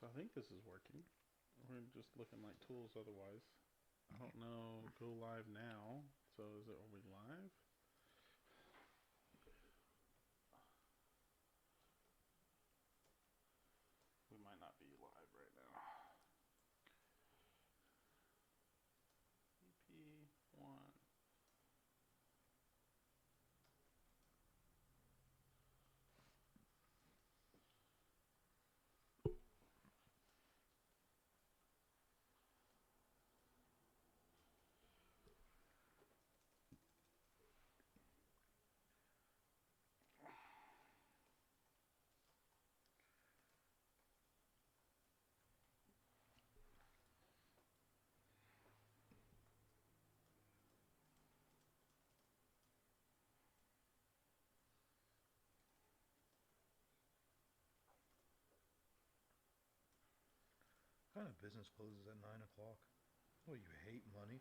I think this is working. We're just looking like tools otherwise. I don't know. Go live now. So are we live? We might not be live right now. Ep1. What kind of business closes at 9 o'clock? Well, you hate money.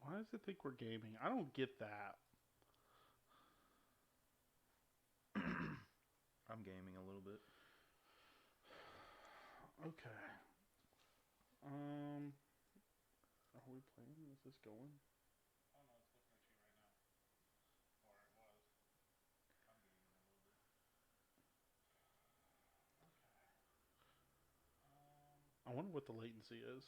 Why does it think we're gaming? I don't get that. I'm gaming a little bit. Okay. Are we playing? Is this going? Oh no, it's looking at you right now. Or it was. I'm gaming a little bit. Okay. I wonder what the latency is.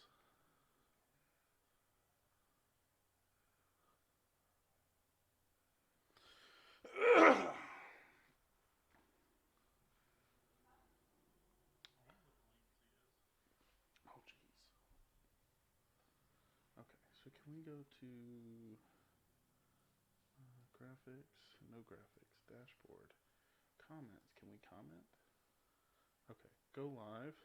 Oh, jeez. Okay, so can we go to graphics? No graphics. Dashboard. Comments. Can we comment? Okay, go live.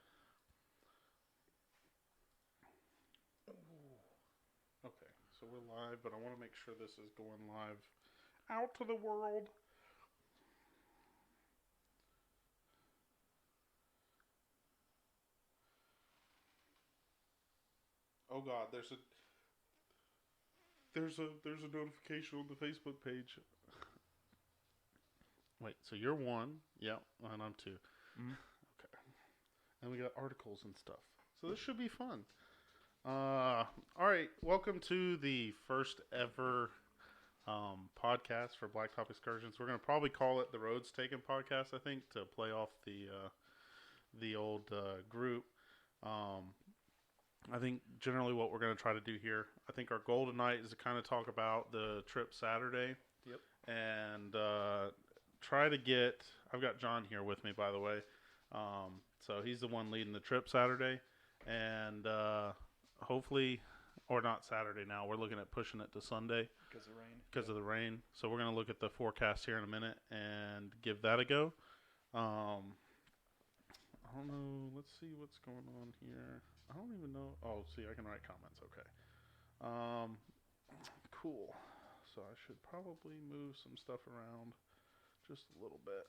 Okay, so we're live, but I want to make sure this is going live out to the world. Oh God, there's a notification on the Facebook page. Wait, so you're one, yep, and I'm two. Mm-hmm. Okay, and we got articles and stuff. So this should be fun. All right, welcome to the first ever podcast for Blacktop Excursions. We're gonna probably call it the Roads Taken podcast. I think to play off the old group. Um, I think generally what we're going to try to do here, I think our goal tonight is to kind of talk about the trip Saturday. Yep. And try to get. I've got John here with me, by the way. So he's the one leading the trip Saturday. And hopefully, or not Saturday now, we're looking at pushing it to Sunday. Because of rain. Because of the rain. So we're going to look at the forecast here in a minute and give that a go. I don't know. Let's see what's going on here. I don't even know. Oh, see, I can write comments. Okay. Cool. So I should probably move some stuff around just a little bit.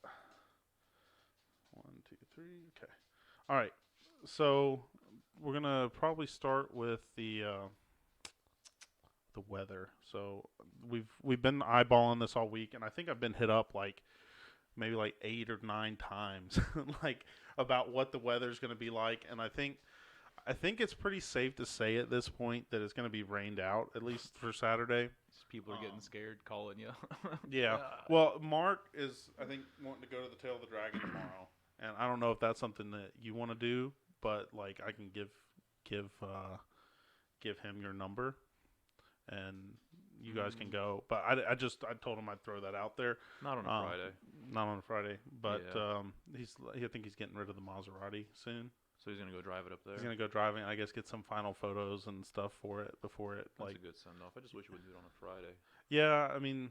1, 2, 3. Okay. All right. So we're gonna probably start with the weather. So we've been eyeballing this all week, and I think I've been hit up like maybe like 8 or 9 times, like about what the weather's going to be like, and I think it's pretty safe to say at this point that it's going to be rained out at least for Saturday. People are getting scared, calling you. Yeah. Well, Mark is I think wanting to go to the Tail of the Dragon tomorrow, and I don't know if that's something that you want to do, but like I can give him your number, and you guys can go. But I told him I'd throw that out there. Not on a Friday. Not on a Friday, but Yeah. I think he's getting rid of the Maserati soon. So he's gonna go drive it up there. He's gonna go driving. I guess get some final photos and stuff for it before it. That's like a good send off. I just wish we would do it on a Friday. Yeah, I mean,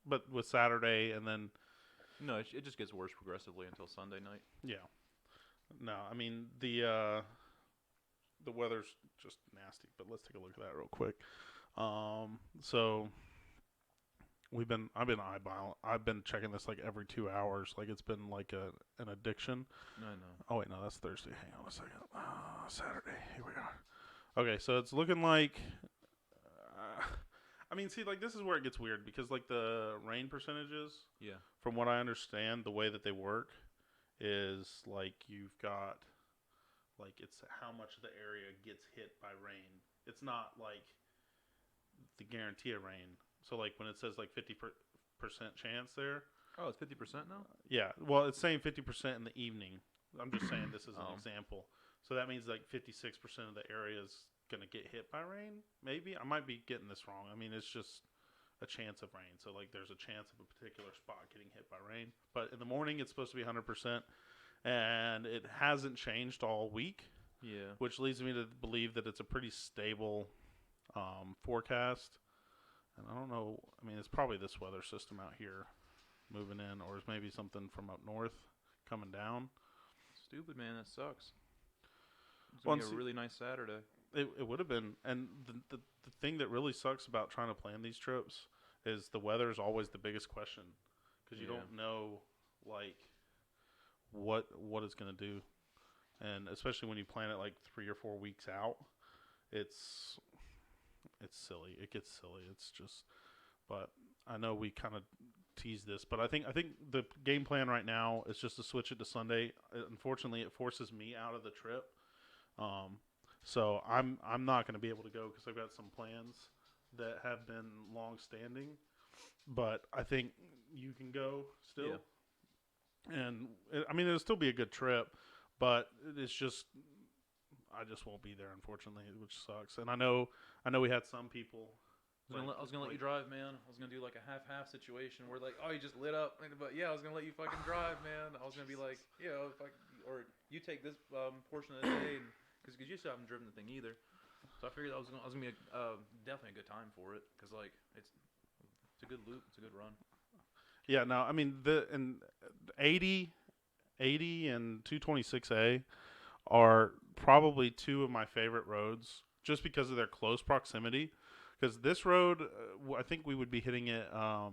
but with Saturday and then No, it just gets worse progressively until Sunday night. yeah, no, I mean the weather's just nasty. But let's take a look at that real quick. So I've been checking this like every 2 hours. Like it's been like an addiction. No, no. Oh wait, no, that's Thursday. Hang on a second. Saturday. Here we are. Okay, so it's looking like. I mean, see, like this is where it gets weird because like the rain percentages, Yeah. from what I understand, the way that they work is like you've got like it's how much of the area gets hit by rain. It's not like the guarantee of rain. So like when it says like 50% chance there, Oh, it's 50% now. yeah. Well, it's saying 50% in the evening. I'm just saying this is an Oh. example. So that means like 56% of the area is gonna get hit by rain. Maybe I might be getting this wrong. I mean, it's just a chance of rain. So like there's a chance of a particular spot getting hit by rain. But in the morning it's supposed to be 100%, and it hasn't changed all week, Yeah. which leads me to believe that it's a pretty stable forecast. And I don't know. I mean, it's probably this weather system out here moving in, or it's maybe something from up north coming down. Stupid, man. That sucks. It's Well, gonna and be a really nice Saturday. It would have been, and the thing that really sucks about trying to plan these trips is the weather is always the biggest question because you Yeah. don't know like what it's gonna do, and especially when you plan it like 3 or 4 weeks out, it's silly. It gets silly. It's just, but I know we kind of tease this, but I think the game plan right now is just to switch it to Sunday. Unfortunately, it forces me out of the trip. So I'm not going to be able to go because I've got some plans that have been long standing, but I think you can go still. Yeah. And I mean, it'll still be a good trip, but it's just I just won't be there, unfortunately, which sucks. And I know we had some people. I was gonna let you drive, man. I was gonna do like a half-half situation where like, oh, you just lit up, but yeah, I was gonna let you fucking drive, man. I was gonna be like, or you take this portion of the day, because you still haven't driven the thing either. So I figured I was gonna be definitely a good time for it, because like it's a good loop, it's a good run. Yeah, no, I mean and 80 and 226A are probably two of my favorite roads just because of their close proximity. Because this road, I think we would be hitting it. I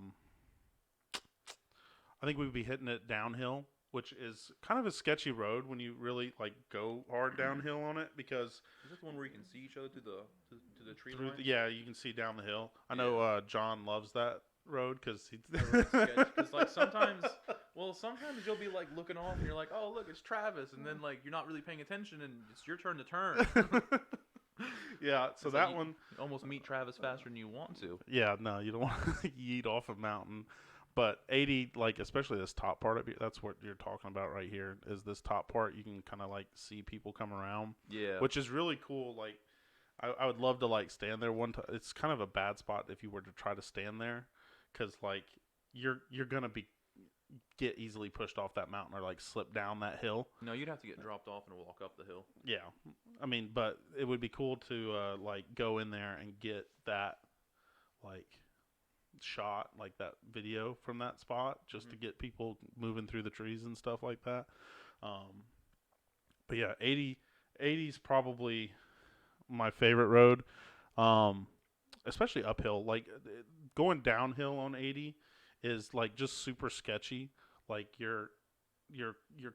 think we would be hitting it downhill, which is kind of a sketchy road when you really like go hard downhill on it. Because Is this the one where you can see each other through the tree line? yeah, you can see down the hill. I know John loves that road because he. Because like sometimes you'll be like looking off and you're like, oh look, it's Travis, and then like you're not really paying attention and it's your turn to turn. Yeah, so It's that like one. you almost meet Travis faster than you want to. Yeah, no, you don't want to yeet off a mountain. But 80, like, especially this top part of it, that's what you're talking about right here, is this top part. You can kind of, like, see people come around. Yeah. Which is really cool. Like, I would love to, like, stand there one time. It's kind of a bad spot if you were to try to stand there. Because, like, you're going to get easily pushed off that mountain or, like, slip down that hill. No, you'd have to get dropped off and walk up the hill. Yeah. I mean, but it would be cool to, like, go in there and get that, like, shot, like that video from that spot, just to get people moving through the trees and stuff like that. But yeah, 80 is probably my favorite road, especially uphill. Like going downhill on 80 is like just super sketchy. Like you're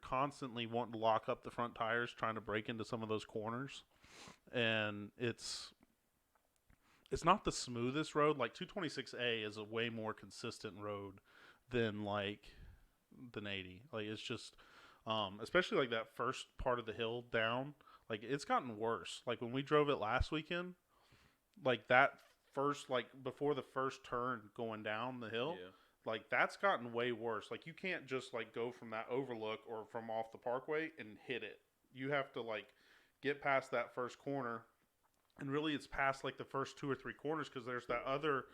constantly wanting to lock up the front tires, trying to break into some of those corners, and it's not the smoothest road. Like 226A is a way more consistent road than 80. Like it's just, especially like that first part of the hill down. Like it's gotten worse. Like when we drove it last weekend, like that first, like before the first turn going down the hill, like that's gotten way worse. Like you can't just like go from that overlook or from off the parkway and hit it. You have to like get past that first corner. And really, it's past like the first 2 or 3 corners because there's that other.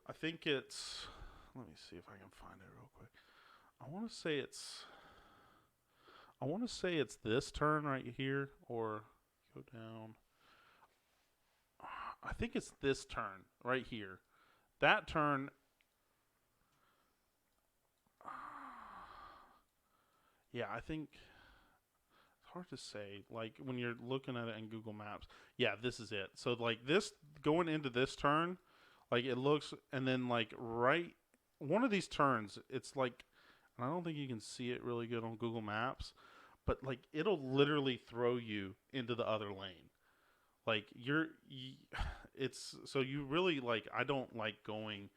I think it's. Let me see if I can find it real quick. I want to say it's this turn right here, or go down. I think it's this turn right here. That turn. Yeah, I think. It's hard to say. Like when you're looking at it in Google Maps, yeah, this is it. So like this going into this turn, like it looks, and then like right one of these turns, it's like, and I don't think you can see it really good on Google Maps, but like it'll literally throw you into the other lane. Like it's so you really like. I don't like going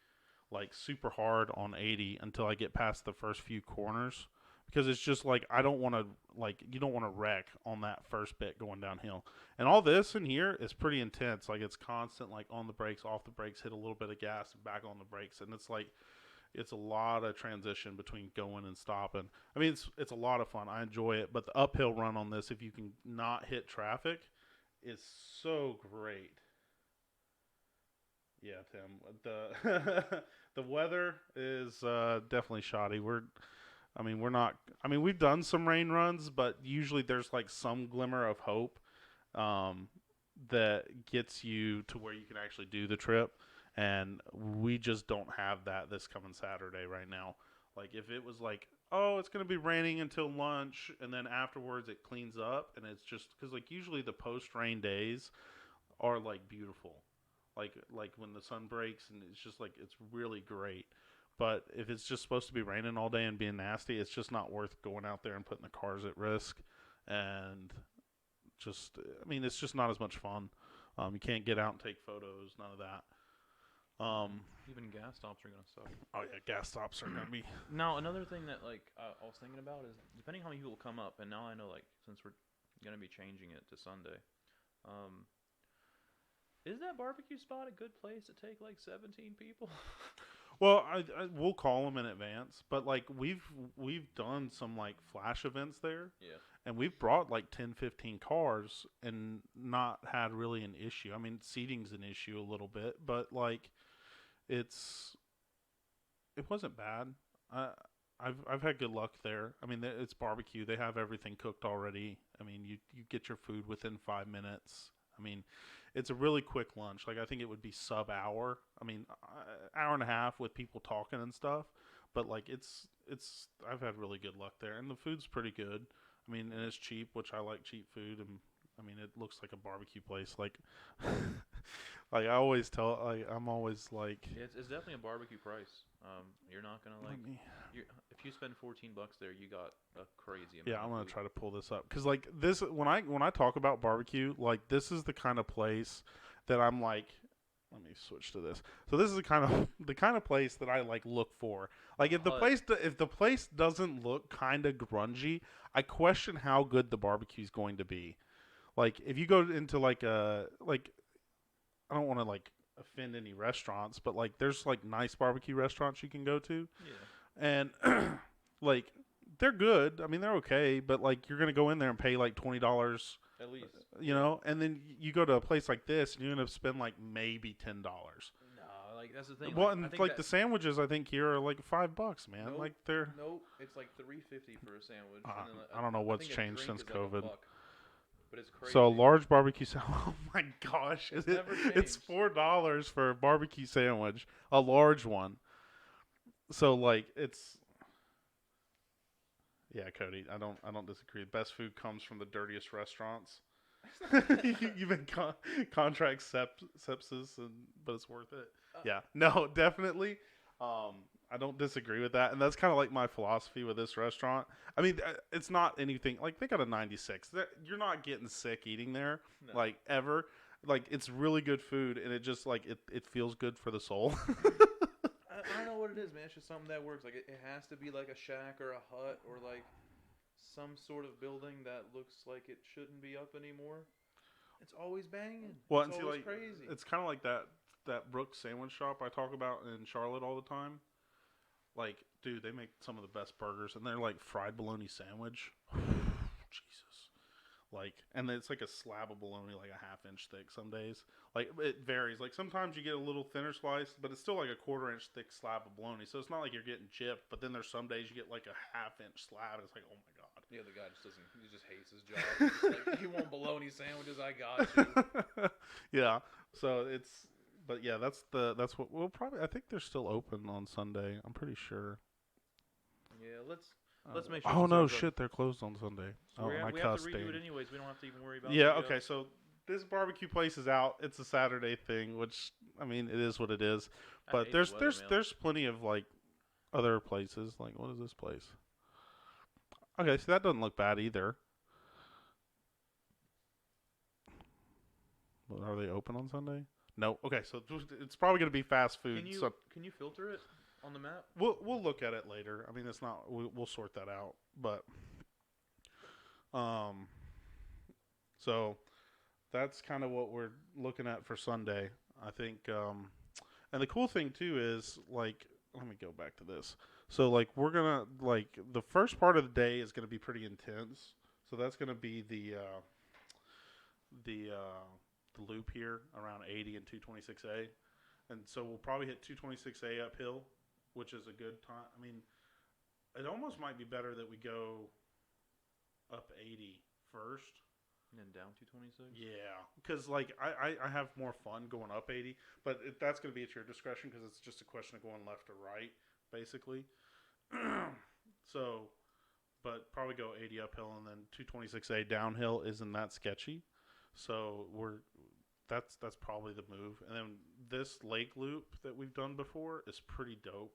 like super hard on 80 until I get past the first few corners because it's just like I don't want to like you don't want to wreck on that first bit going downhill. And all this in here is pretty intense. Like it's constant like on the brakes, off the brakes, hit a little bit of gas and back on the brakes, and it's like it's a lot of transition between going and stopping. I mean it's a lot of fun. I enjoy it, but the uphill run on this if you can not hit traffic is so great. Yeah, Tim. The the weather is definitely shoddy. We're not. I mean, we've done some rain runs, but usually there's like some glimmer of hope that gets you to where you can actually do the trip, and we just don't have that this coming Saturday right now. Like if it was like, oh, it's gonna be raining until lunch, and then afterwards it cleans up, and it's just because like usually the post rain days are like beautiful. Like when the sun breaks and it's just like it's really great. But if it's just supposed to be raining all day and being nasty, it's just not worth going out there and putting the cars at risk. And just, I mean, it's just not as much fun. You can't get out and take photos, none of that. Even gas stops are gonna suck. Oh yeah, gas stops are gonna be. Now another thing that like I was thinking about is depending how many people come up, and now I know like since we're gonna be changing it to Sunday, is that barbecue spot a good place to take like 17 people? Well, we'll call them in advance, but like we've done some like flash events there. Yeah. And we've brought like 10, 15 cars and not had really an issue. I mean, seating's an issue a little bit, but like it wasn't bad. I've had good luck there. I mean, it's barbecue. They have everything cooked already. I mean, you get your food within 5 minutes. I mean, it's a really quick lunch. Like I think it would be sub hour. I mean, hour and a half with people talking and stuff. But like it's I've had really good luck there, and the food's pretty good. I mean, and it's cheap, which I like cheap food, and I mean it looks like a barbecue place. Like, like I always tell, like I'm always like, Yeah, it's definitely a barbecue price. You're not gonna like if you spend $14 there, you got a crazy amount. Yeah, I'm gonna food. try to pull this up because like this when I talk about barbecue, like this is the kind of place that I'm like. Let me switch to this. So this is the kind of place that I like look for. Like if the place doesn't look kind of grungy, I question how good the barbecue is going to be. Like if you go into like a like I don't want to like offend any restaurants, but like there's like nice barbecue restaurants you can go to. Yeah. And like they're good. I mean they're okay, but like you're gonna go in there and pay like $20 At least. you know, and then you go to a place like this and you're gonna spend like maybe $10. No, like that's the thing. Well, like, and I think like the sandwiches I think here are like $5, man. Nope, like they're nope, it's like $3.50 for a sandwich. And then, I don't know what's think a changed drink since is like COVID. $1, but it's crazy. So a large barbecue sandwich. Oh my gosh, It's it's never changed. $4 for a barbecue sandwich, a large one. So like it's. Yeah, Cody, I don't disagree. Best food comes from the dirtiest restaurants. You've been contract sepsis, but it's worth it. Yeah, no, definitely. I don't disagree with that, and that's kind of like my philosophy with this restaurant. I mean, it's not anything like they got a 96. You're not getting sick eating there, like ever. Like it's really good food, and it just like it feels good for the soul. I don't know what it is, man. It's just something that works. Like it has to be like a shack or a hut or like some sort of building that looks like it shouldn't be up anymore. It's always banging. Well, it's and see, always like crazy. it's kind of like that Brooks sandwich shop I talk about in Charlotte all the time. Like, dude, they make some of the best burgers, and they're like fried bologna sandwich. Jesus. Like, and it's like a slab of bologna, like a half-inch thick some days. Like, it varies. Like, sometimes you get a little thinner slice, but it's still like a quarter-inch thick slab of bologna. So it's not like you're getting chipped, but then there's some days you get like a half-inch slab, and it's like, oh my God. Yeah, the guy just doesn't. He just hates his job. He's like, you want bologna sandwiches? I got you. Yeah. So it's, but yeah, that's what we'll probably. I think they're still open on Sunday. I'm pretty sure. Yeah, Let's make sure. Oh since no, there's a- shit! They're closed on Sunday. So Oh, my we have to cuss redo dang. it anyways. We don't have to even worry about. Yeah. the, Okay. So this barbecue place is out. It's a Saturday thing, which I mean, it is what it is. I But hate the there's weather, man. there's plenty of like other places. Like, what is this place? Okay, so that doesn't look bad either. Well, are they open on Sunday? No. Okay, so it's probably gonna be fast food. So Can you filter it on the map? we'll look at it later. I mean, it's not. We'll sort that out. But so that's kind of what we're looking at for Sunday. I think. And the cool thing too is like, let me go back to this. So like we're gonna like the first part of the day is gonna be pretty intense. So that's gonna be the loop here around 80 and 226A, and so we'll probably hit 226A uphill, which is a good time. I mean, it almost might be better that we go up 80 first. And then down 226. Yeah, because like I have more fun going up 80, but that's going to be at your discretion because it's just a question of going left or right, basically. So, but probably go 80 uphill and then 226A downhill isn't that sketchy. So that's probably the move. And then this lake loop that we've done before is pretty dope,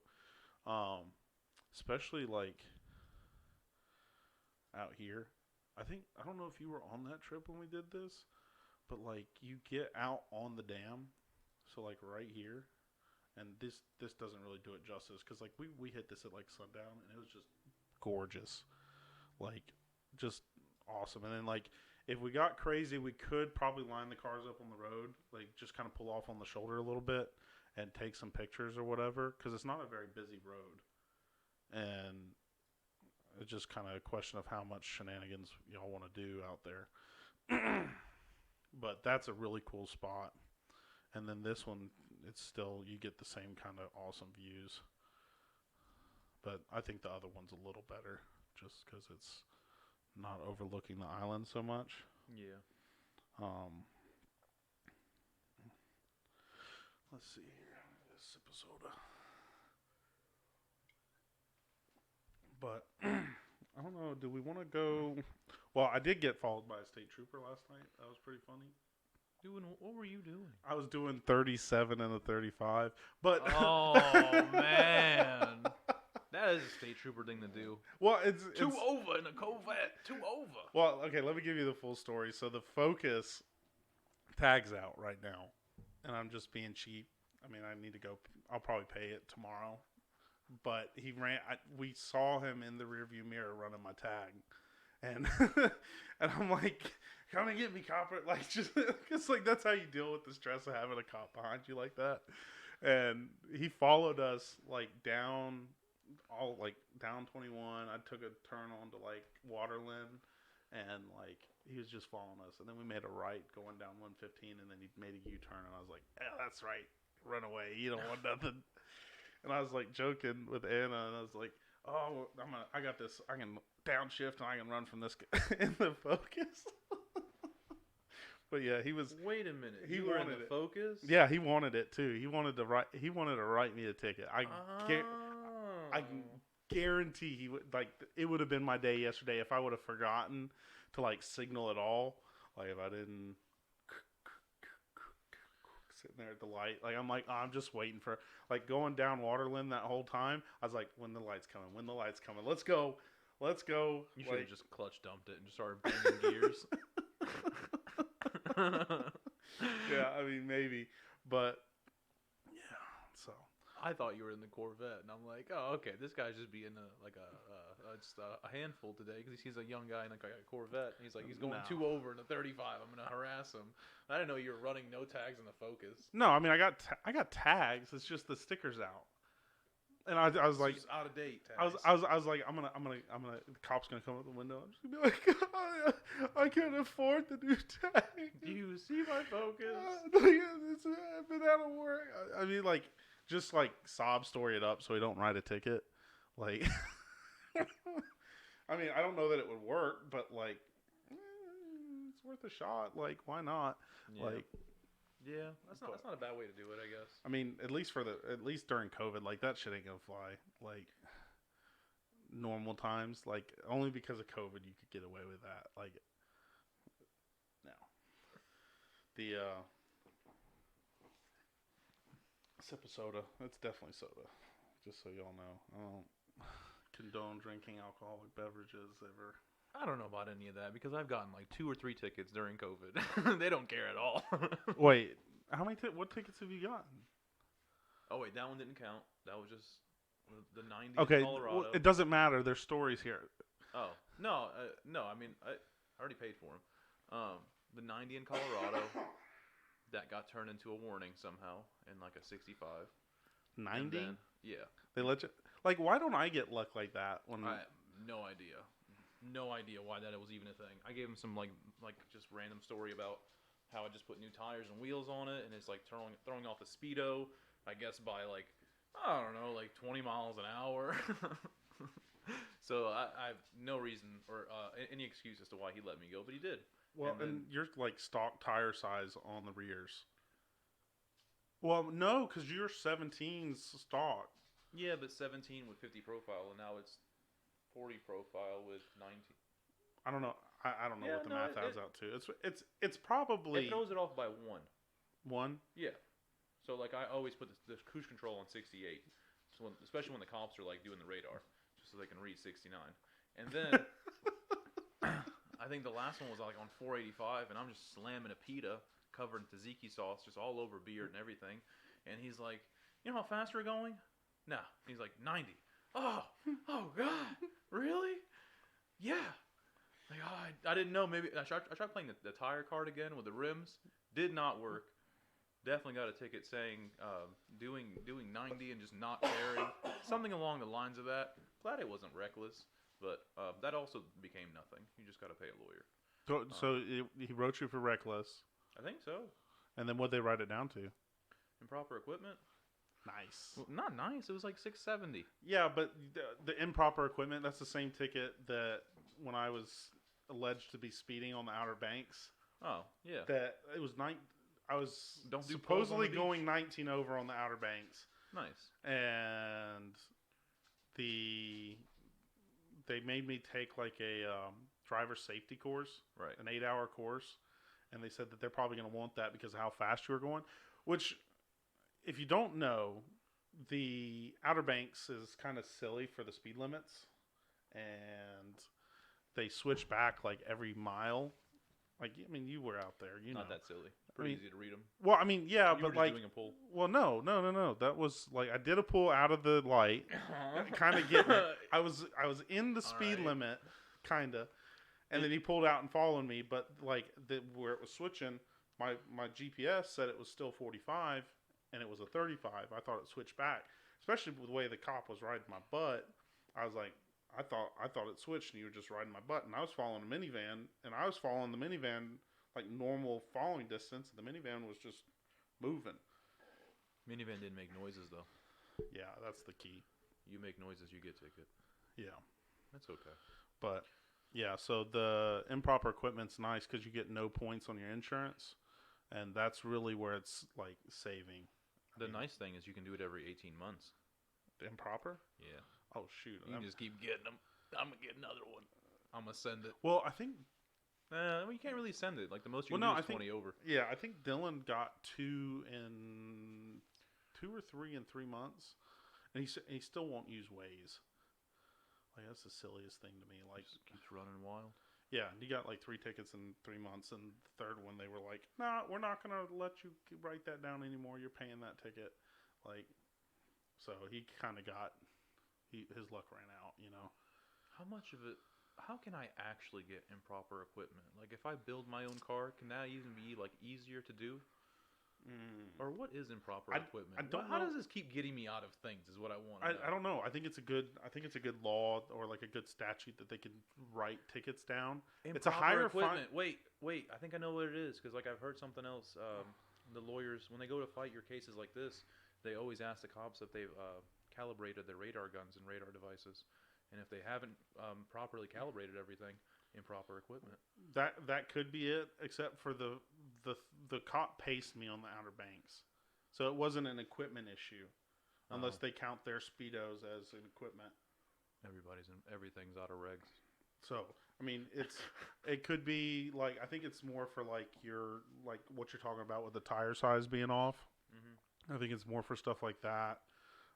especially like out here. I don't know if you were on that trip when we did this, but like you get out on the dam, so like right here, and this doesn't really do it justice because like we hit this at like sundown and it was just gorgeous, like just awesome. And then like if we got crazy, we could probably line the cars up on the road, like just kind of pull off on the shoulder a little bit and take some pictures or whatever because it's not a very busy road, and it's just kind of a question of how much shenanigans y'all want to do out there. But that's a really cool spot. And then this one, it's still, you get the same kind of awesome views. But I think the other one's a little better just because it's not overlooking the island so much. Yeah. Let's see here. Let's sip a soda. But I don't know. Do we want to go? Well, I did get followed by a state trooper last night. That was pretty funny. What were you doing? I was doing 37 and a 35, but Oh man, that is a state trooper thing to do. well, it's Two over in a Corvette. 2 over. well, okay. Let me give you the full story. So the Focus tag's out right now, and I'm just being cheap. I mean, I need to go. I'll probably pay it tomorrow. But he ran. We saw him in the rearview mirror running my tag, and and I'm like, "Come and get me, copper!" Like, just it's like that's how you deal with the stress of having a cop behind you like that. And he followed us like down 21. I took a turn onto like Waterland, and like he was just following us. And then we made a right going down 115, and then he made a U-turn, and I was like, "Yeah, that's right. Run away. You don't want nothing." And I was like joking with Anna, and I was like, "Oh, I got this. I can downshift and I can run from this in the Focus." But yeah, he was. Wait a minute. He You were in wanted the it. Focus? Yeah, he wanted it too. He wanted to write me a ticket. I can guarantee he would like. It would have been my day yesterday if I would have forgotten to like signal at all. Like if I didn't. Sitting there at the light, like I'm just waiting for like going down Waterland that whole time. I was like, when the light's coming, let's go. You should have just clutch dumped it and just started banging gears. Yeah, I mean maybe, but yeah. So I thought you were in the Corvette, and I'm like, oh, okay, this guy's just being just a handful today because he's a young guy in a Corvette. And he's like, he's going 2 over in a 35. I'm gonna harass him. I didn't know you were running no tags in the Focus. no, I mean I got tags. It's just the stickers out, and I was like, It's out of date. I Tags. was like, I'm gonna, the cop's gonna come up the window. I'm just gonna be like, I can't afford the new tag. Do you see my Focus? I've been out of work. I mean, like, just like sob story it up so we don't write a ticket. Like, I mean, I don't know that it would work, but like, it's worth a shot. Like, why not? Yeah. Like, yeah, that's not a bad way to do it, I guess. I mean, at least during COVID, like that shit ain't gonna fly. Like, normal times. Like, only because of COVID you could get away with that. Like, no. The sip of soda. It's definitely soda. Just so y'all know, I don't condone drinking alcoholic beverages ever. I don't know about any of that because I've gotten like 2 or 3 tickets during COVID. They don't care at all. Wait, how many? What tickets have you gotten? Oh wait, that one didn't count. That was just the 90 Okay, in Colorado. well, it doesn't matter. There's stories here. Oh no, no. I mean, I already paid for them. The 90 in Colorado that got turned into a warning somehow in like a 65. 90? Yeah. They let you. Like, why don't I get luck like that? When I have no idea. No idea why that was even a thing. I gave him some like just random story about how I just put new tires and wheels on it, and it's like throwing off the speedo. I guess by like I don't know, like 20 miles an hour. So I have no reason or any excuse as to why he let me go, but he did. well, and you're like stock tire size on the rears. Well, no, because you're 17's stock. Yeah, but 17 with 50 profile, and now it's 40 profile with 90. I don't know. I don't know Yeah, what the no, math adds out to. It's probably It throws it off by 1. one. Yeah. So like I always put the cruise control on 68, so especially when the cops are like doing the radar, just so they can read 69. And then I think the last one was like on 485, and I'm just slamming a pita covered in tzatziki sauce, just all over beard and everything. And he's like, "You know how fast we're going?" No. He's like 90. Oh God, really? Yeah. Like, oh, I didn't know. Maybe I tried playing the tire card again with the rims. Did not work. Definitely got a ticket saying doing 90 and just not caring. Something along the lines of that. Glad it wasn't reckless, but that also became nothing. You just got to pay a lawyer. So he wrote you for reckless, I think so. and then what'd they write it down to? Improper equipment? Nice. Well, not nice. It was like $670. Yeah, but the improper equipment, that's the same ticket that when I was alleged to be speeding on the Outer Banks, Oh, yeah. that it was I was Don't do supposedly pulls on the going 19 over on the Outer Banks, Nice. and they made me take like a driver safety course, Right. an 8-hour course, and they said that they're probably going to want that because of how fast you were going, which, if you don't know, the Outer Banks is kind of silly for the speed limits, and they switch back like every mile. Like, I mean, you were out there, you Not know. that silly. Pretty easy to read them. Well, I mean, yeah, You were but just like, doing a pull. well, no. That was like I did a pull out of the light, kind of getting it. I was in the speed Alright. limit, kind of, and then he pulled out and followed me. But like where it was switching, my GPS said it was still 45, and it was a 35. I thought it switched back, especially with the way the cop was riding my butt. I was like, I thought it switched, and you were just riding my butt, and I was following the minivan, and I was following the minivan like normal following distance, and the minivan was just moving. Minivan didn't make noises, though. Yeah, that's the key. You make noises, you get ticket. Yeah, That's okay. but yeah, so the improper equipment's nice because you get no points on your insurance, and that's really where it's like saving. The nice thing is you can do it every 18 months. Improper? Yeah. Oh shoot! You can just keep getting them. I'm going to get another one. I'm going to send it. Well, I think Well, you can't really send it. Like, the most you Well, can no, do I is think- 20 over. yeah, I think Dylan got 2 or 3 in 3 months, and he still won't use Waze. Like, that's the silliest thing to me. Like, Just keeps running wild. yeah, he got like 3 tickets in 3 months, and the third one they were like, "Nah, we're not gonna let you write that down anymore. You're paying that ticket." Like, so he kind of got his luck ran out, you know. How much of it... How can I actually get improper equipment? Like, if I build my own car, can that even be, like, easier to do? Or what is improper equipment? I don't How know. does this keep getting me out of things is what I want to know. I don't know. I think it's a good law or like a good statute that they can write tickets down. It's a Improper higher equipment. Wait. I think I know what it is because like I've heard something else. The lawyers, when they go to fight your cases like this, they always ask the cops if they've calibrated their radar guns and radar devices, and if they haven't properly calibrated everything, improper equipment. That could be it, except for the cop paced me on the Outer Banks, so it wasn't an equipment issue, unless they count their speedos as an equipment. Everything's out of regs. So I mean, it could be like I think it's more for like what you're talking about with the tire size being off. Mm-hmm. I think it's more for stuff like that.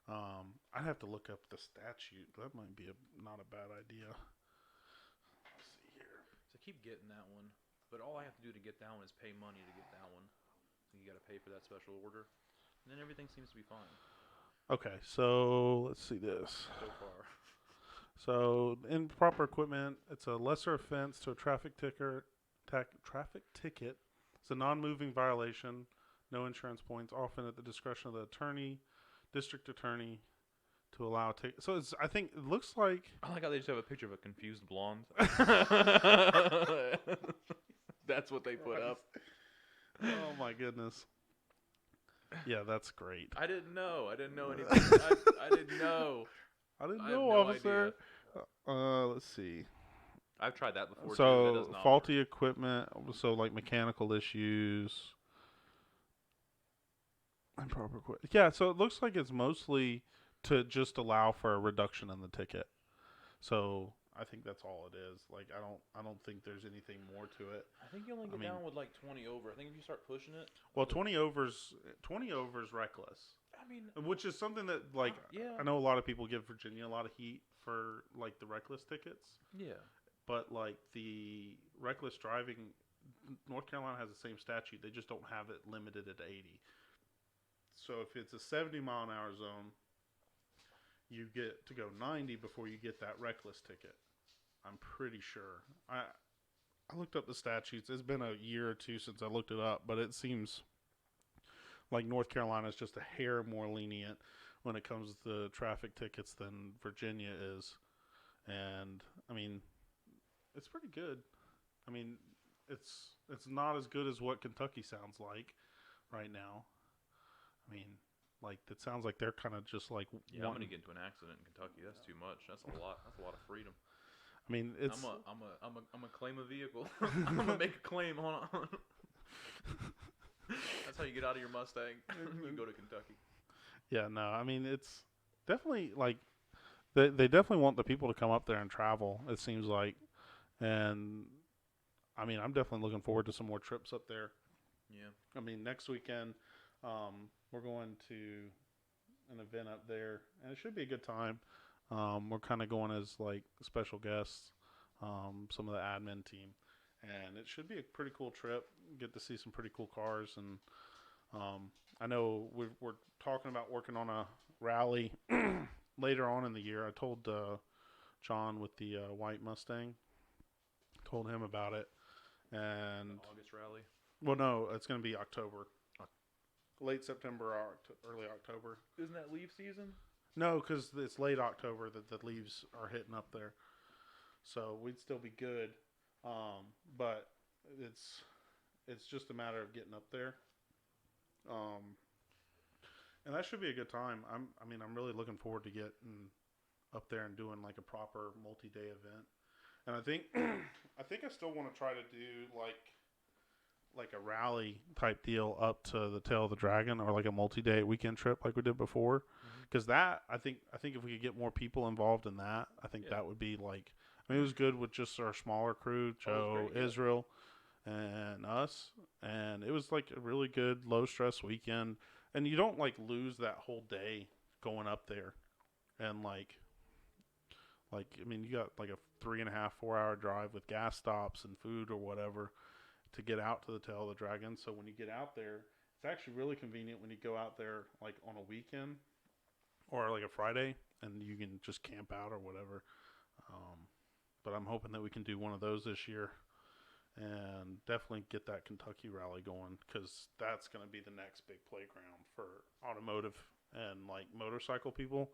I'd have to look up the statute. That might be not a bad idea. Let's see here. So I keep getting that one, but all I have to do to get that one is pay money to get that one. So you got to pay for that special order, and then everything seems to be fine Okay, so let's see this. so far. So improper equipment, it's a lesser offense to a traffic ticket. It's a non-moving violation. No insurance points. Often at the discretion of the attorney, district attorney, to allow a ticket. So I think it looks like. I like how they just have a picture of a confused blonde. That's what they put up. Oh my goodness. Yeah, that's great. I didn't know anything. I didn't know. I didn't I know, have no officer. Let's see. I've tried that before. So too. That does not faulty work. equipment. So like mechanical issues. Improper equipment. Yeah, so it looks like it's mostly to just allow for a reduction in the ticket. So I think that's all it is. Like I don't think there's anything more to it. I think you only get down with like 20 over. I think if you start pushing it. Well, 20 overs reckless. I mean, Which is something that like yeah. I know a lot of people give Virginia a lot of heat for like the reckless tickets. Yeah. But like the reckless driving, North Carolina has the same statute. They just don't have it limited at 80. So if it's a 70-mile-an-hour zone, you get to go 90 before you get that reckless ticket. I'm pretty sure. I looked up the statutes. It's been a year or two since I looked it up, but it seems like North Carolina is just a hair more lenient when it comes to traffic tickets than Virginia is. And I mean, it's pretty good. I mean, it's not as good as what Kentucky sounds like right now. I mean, like it sounds like they're kind of just like I'm gonna get into an accident in Kentucky. That's too much. That's a lot. That's a lot of freedom. I mean, it's. I'm a claim a vehicle. I'm gonna make a claim on. That's how you get out of your Mustang. You go to Kentucky. Yeah, no. I mean, it's definitely like they definitely want the people to come up there and travel. It seems like, and I mean, I'm definitely looking forward to some more trips up there. Yeah. I mean, next weekend, we're going to an event up there, and it should be a good time. We're kind of going as like special guests, some of the admin team, and it should be a pretty cool trip. Get to see some pretty cool cars, and I know we're talking about working on a rally later on in the year. I told John with the white Mustang, told him about it, and August rally. well, no, it's going to be October. Late September or early October. Isn't that leaf season? No, because it's late October that the leaves are hitting up there. So we'd still be good. But it's just a matter of getting up there. And that should be a good time. I'm really looking forward to getting up there and doing like a proper multi-day event. And I think I still want to try to do like a rally type deal up to the Tail of the Dragon, or like a multi-day weekend trip like we did before. Because that I think if we could get more people involved in that, I think that would be like. I mean, it was good with just our smaller crew, Joe, Israel, and us, and it was like a really good low stress weekend. And you don't like lose that whole day going up there, and like I mean, you got like a 3.5, 4 hour drive with gas stops and food or whatever to get out to the Tail of the Dragon. So when you get out there, it's actually really convenient when you go out there like on a weekend or like a Friday, and you can just camp out or whatever. But I'm hoping that we can do one of those this year and definitely get that Kentucky rally going, because that's going to be the next big playground for automotive and like motorcycle people.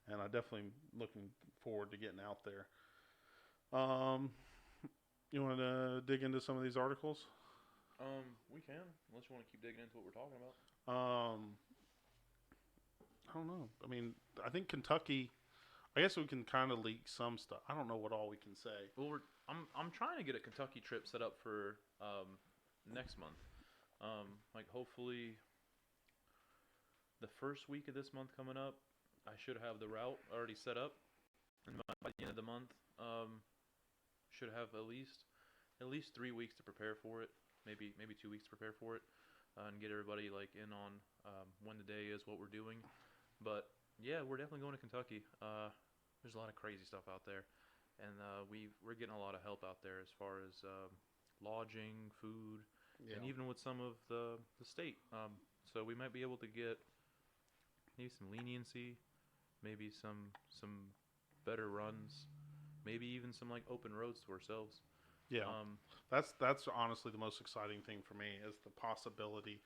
And I definitely looking forward to getting out there. You want to dig into some of these articles? We can, unless you want to keep digging into what we're talking about. I don't know. I mean, I think Kentucky. I guess we can kind of leak some stuff. I don't know what all we can say. Well, I'm trying to get a Kentucky trip set up for next month. Like hopefully the first week of this month coming up, I should have the route already set up. And by the end of the month, should have at least 3 weeks to prepare for it. Maybe 2 weeks to prepare for it, and get everybody like in on when the day is, what we're doing. But yeah, we're definitely going to Kentucky. There's a lot of crazy stuff out there, and we're getting a lot of help out there as far as lodging, food, Yeah. and even with some of the state. So we might be able to get maybe some leniency, maybe some better runs, maybe even some like open roads to ourselves. Yeah. Um, That's honestly the most exciting thing for me is the possibility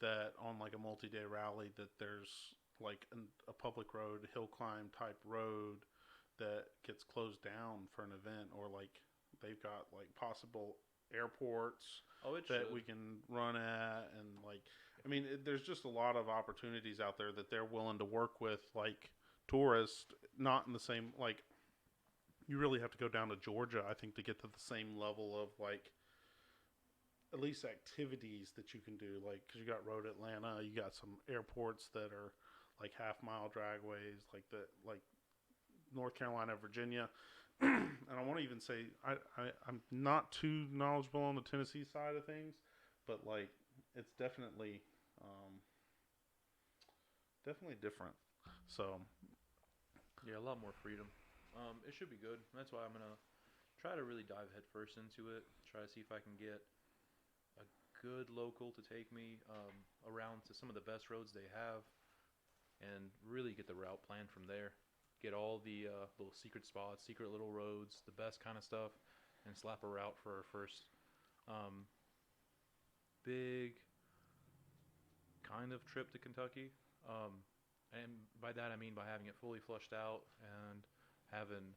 that on like a multi-day rally that there's like a public road, hill climb type road that gets closed down for an event, or like they've got like possible airports oh, it that should. we can run at, and like I mean there's just a lot of opportunities out there that they're willing to work with like tourists, not in the same like you really have to go down to Georgia, I think, to get to the same level of like at least activities that you can do. Like, because you got Road Atlanta, you got some airports that are like half-mile dragways, like North Carolina, Virginia, and I want to even say I'm not too knowledgeable on the Tennessee side of things, but like it's definitely different. So Yeah, a lot more freedom. It should be good. That's why I'm gonna try to really dive headfirst into it. Try to see if I can get a good local to take me around to some of the best roads they have, and really get the route planned from there. Get all the little secret spots, secret little roads, the best kind of stuff, and slap a route for our first um, big kind of trip to Kentucky. And by that I mean by having it fully flushed out and having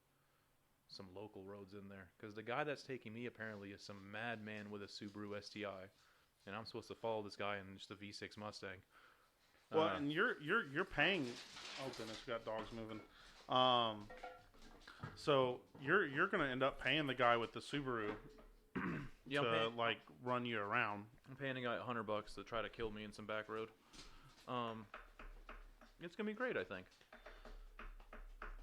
some local roads in there. Because the guy that's taking me apparently is some madman with a Subaru STI, and I'm supposed to follow this guy in just a V6 Mustang. well, and you're paying. Oh goodness, we got dogs moving. So you're gonna end up paying the guy with the Subaru Yeah, to like run you around. I'm paying a guy $100 to try to kill me in some back road. It's gonna be great, I think.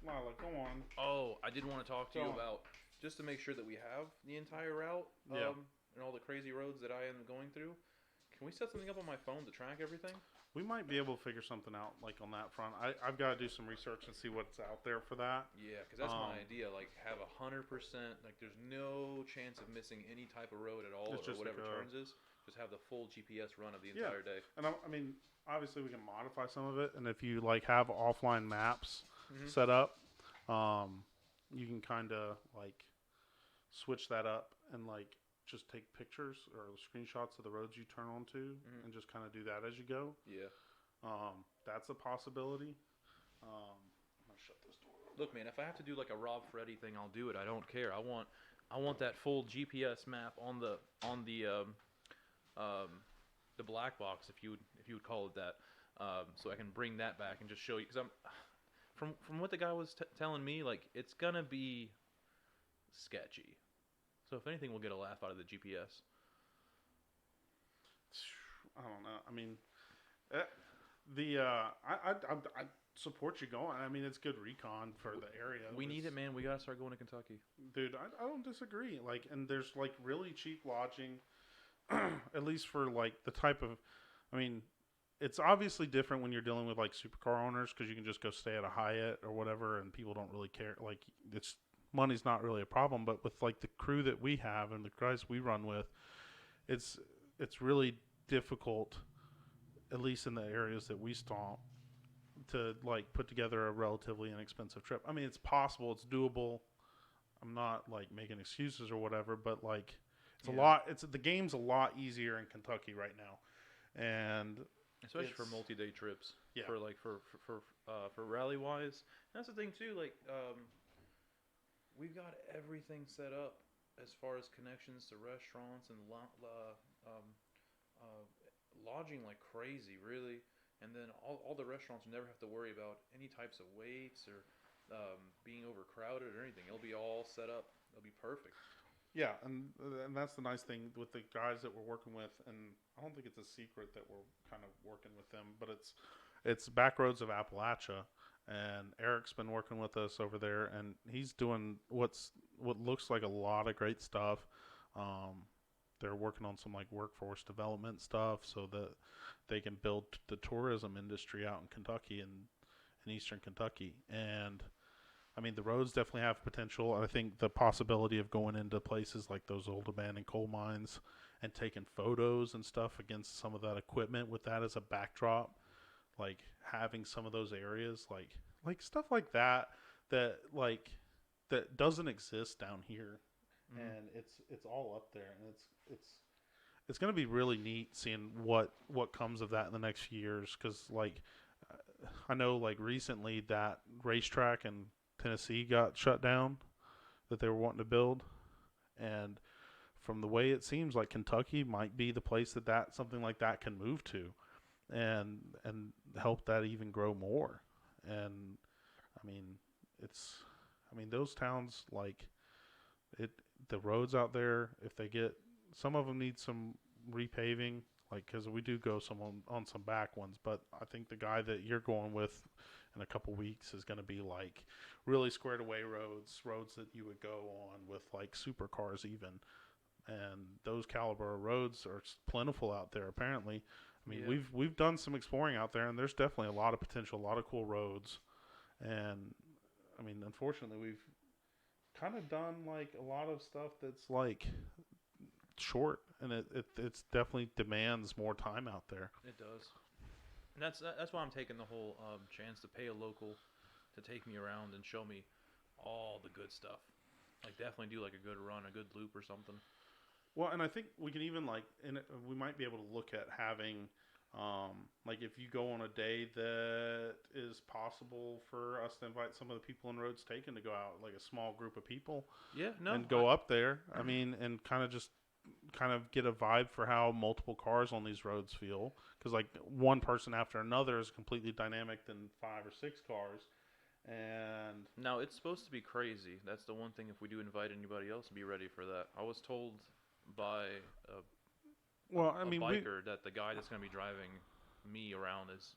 Lila, go on. Oh, I did want to talk to you Go on. about, just to make sure that we have the entire route, Yeah. and all the crazy roads that I am going through. Can we set something up on my phone to track everything? We might be able to figure something out like on that front. I've got to do some research and see what's out there for that. Yeah, because that's my Um, idea. Like, have 100%. Like, there's no chance of missing any type of road at all, It's or just whatever like a- turns is. Just have the full GPS run of the Yeah. entire day. And I mean, obviously we can modify some of it, and if you like have offline maps Mhm. set up, you can kind of like switch that up and like just take pictures or screenshots of the roads you turn onto, Mhm. and just kind of do that as you go. Yeah. That's a possibility. I'm gonna shut this door. Look, man, if I have to do like a Rob Freddy thing, I'll do it. I don't care. I want that full GPS map on the black box, if you would call it that, so I can bring that back and just show you. Because I'm from what the guy was telling me, like, it's gonna be sketchy. So if anything, we'll get a laugh out of the GPS. I don't know. I mean, I support you going. I mean, it's good recon for the area. We need it, man. We gotta start going to Kentucky. Dude. I don't disagree. Like, and there's like really cheap lodging, at least for like the type of. I mean, it's obviously different when you're dealing with like supercar owners because you can just go stay at a Hyatt or whatever, and people don't really care. Like, it's money's not really a problem. But with like the crew that we have and the guys we run with, it's really difficult, at least in the areas that we stomp, to like put together a relatively inexpensive trip. I mean, it's possible, it's doable. I'm not like making excuses or whatever, but like it's Yeah. a lot. It's the game's a lot easier in Kentucky right now, and Especially for It's- multi-day trips. Yeah. For like for rally wise. That's the thing too. Like, we've got everything set up as far as connections to restaurants and lodging like crazy, really. And then all the restaurants never have to worry about any types of waits or being overcrowded or anything. It'll be all set up. It'll be perfect. yeah, and that's the nice thing with the guys that we're working with, and I don't think it's a secret that we're kind of working with them, but it's Backroads of Appalachia, and Eric's been working with us over there, and he's doing what looks like a lot of great stuff. They're working on some like workforce development stuff so that they can build the tourism industry out in Kentucky and in eastern Kentucky. And I mean, the roads definitely have potential. I think the possibility of going into places like those old abandoned coal mines and taking photos and stuff against some of that equipment with that as a backdrop, like having some of those areas, like stuff like that, that doesn't exist down here, and it's all up there, and it's going to be really neat seeing what comes of that in the next few years, because like I know like recently that racetrack in Tennessee got shut down that they were wanting to build, and from the way it seems like Kentucky might be the place that something like that can move to, and help that even grow more. And I mean, those towns, like it, the roads out there, if they get, some of them need some repaving, like because we do go some on some back ones, but I think the guy that you're going with in a couple weeks is going to be like really squared away roads that you would go on with like supercars even, and those caliber of roads are plentiful out there apparently. I mean, Yeah. we've done some exploring out there, and there's definitely a lot of potential, a lot of cool roads. And I mean, unfortunately, we've kind of done like a lot of stuff that's like short, and it's definitely demands more time out there. It does. And that's why I'm taking the whole chance to pay a local to take me around and show me all the good stuff. Like definitely do like a good run, a good loop or something. Well, and I think we can even like, we might be able to look at having, like if you go on a day that is possible for us to invite some of the people in Roads Taken to go out, like a small group of people, Yeah, no, and go up there. I mean, and kind of get a vibe for how multiple cars on these roads feel, because like one person after another is completely dynamic than 5 or 6 cars. And now it's supposed to be crazy. That's the one thing. If we do invite anybody else, be ready for that. I was told by a biker that the guy that's going to be driving me around is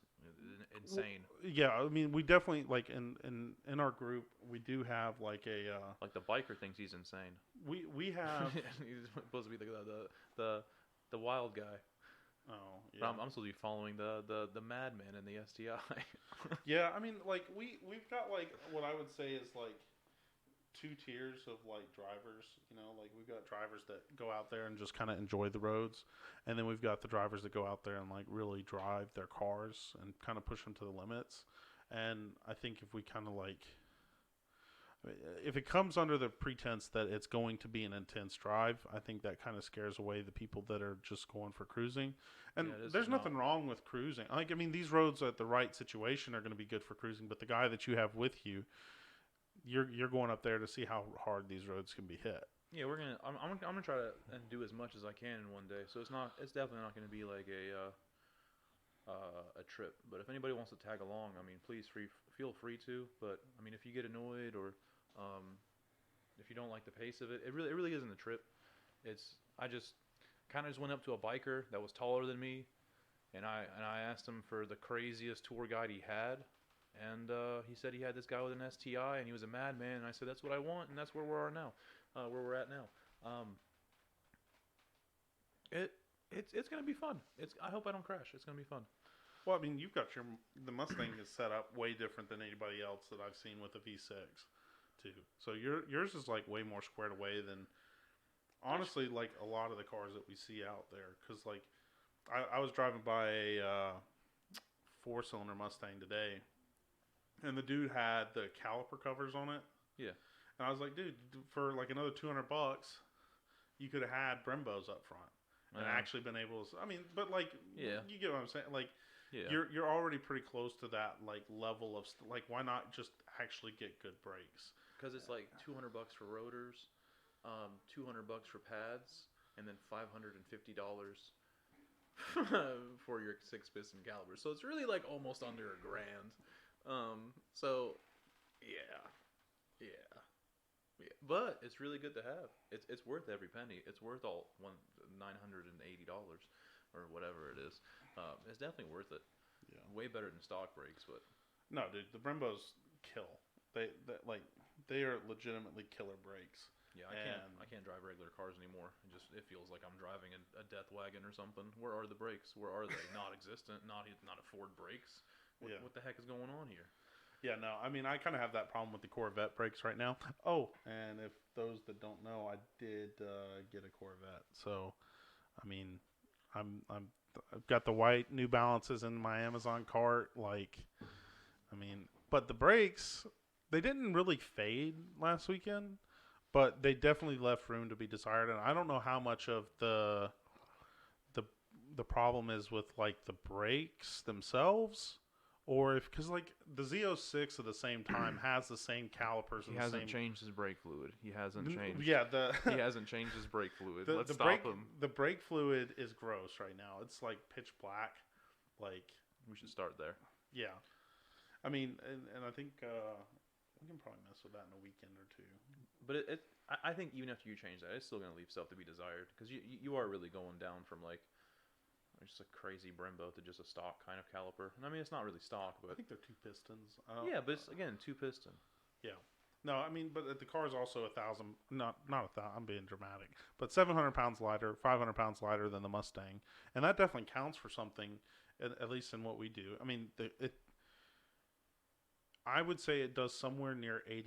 insane. Yeah, I mean, we definitely like in our group we do have like a Like the biker thinks he's insane. we have He's supposed to be the wild guy. oh yeah. But I'm supposed to be following the madman in the STI. Yeah, I mean, like we've got like what I would say is like 2 tiers of like drivers. You know, like we've got drivers that go out there and just kind of enjoy the roads, and then we've got the drivers that go out there and like really drive their cars and kind of push them to the limits. And I think if we kind of like, if it comes under the pretense that it's going to be an intense drive, I think that kind of scares away the people that are just going for cruising. And Yeah, there's nothing wrong with cruising. Like, I mean, these roads at the right situation are going to be good for cruising, but the guy that you have with you, you're going up there to see how hard these roads can be hit. Yeah, I'm gonna try to and do as much as I can in one day. So it's definitely not gonna be like a trip. But if anybody wants to tag along, I mean, please feel free to. But I mean, if you get annoyed or if you don't like the pace of it, it really isn't a trip. I just kind of just went up to a biker that was taller than me, and I asked him for the craziest tour guide he had, and he said he had this guy with an STI, and he was a madman. And I said that's what I want, and that's where we're at now. It's gonna be fun. I hope I don't crash. It's gonna be fun. Well, I mean, you've got the Mustang is set up way different than anybody else that I've seen with a V6, too. So yours is like way more squared away than, honestly, like a lot of the cars that we see out there. Because like, I was driving by a 4-cylinder Mustang today, and the dude had the caliper covers on it. Yeah. And I was like, dude, for like another $200, you could have had Brembos up front and actually been able to. I mean, but like, yeah, you get what I'm saying. Like, yeah, you're already pretty close to that like level of like, why not just actually get good brakes? Because it's like $200 for rotors, $200 for pads, and then $550 for your 6-piston caliper. So it's really like almost under $1,000. So yeah. But it's really good to have. It's worth every penny. It's worth all $980 or whatever it is. It's definitely worth it. Yeah. Way better than stock brakes, but No, dude, the Brembos kill. They are legitimately killer brakes. Yeah, And I can't drive regular cars anymore. It feels like I'm driving a death wagon or something. Where are the brakes? Where are they? Not existent. Not afford brakes. What the heck is going on here? Yeah, no, I mean, I kind of have that problem with the Corvette brakes right now. Oh, and if those that don't know, I did get a Corvette. So, I mean, I've got the white New Balances in my Amazon cart. Like, I mean, but the brakes, they didn't really fade last weekend, but they definitely left room to be desired. And I don't know how much of the the problem is with like the brakes themselves, or if because like the Z06 at the same time has the same calipers. He and hasn't the same, changed his brake fluid. He hasn't changed. Yeah, the He hasn't changed his brake fluid. Let's the stop brake him. the brake fluid is gross right now. It's like pitch black. Like We should start there. yeah, I mean, and I think we can probably mess with that in a weekend or two. But I think even after you change that, it's still going to leave stuff to be desired because you are really going down from like just a crazy Brembo to just a stock kind of caliper. And I mean, it's not really stock, I but think they're two pistons. yeah, but it's again 2-piston. Yeah. No, I mean, but the car is also 1,000. Not 1,000. I'm being dramatic, but 700 pounds lighter, 500 pounds lighter than the Mustang, and that definitely counts for something, at least in what we do. I mean, I would say it does somewhere near 80%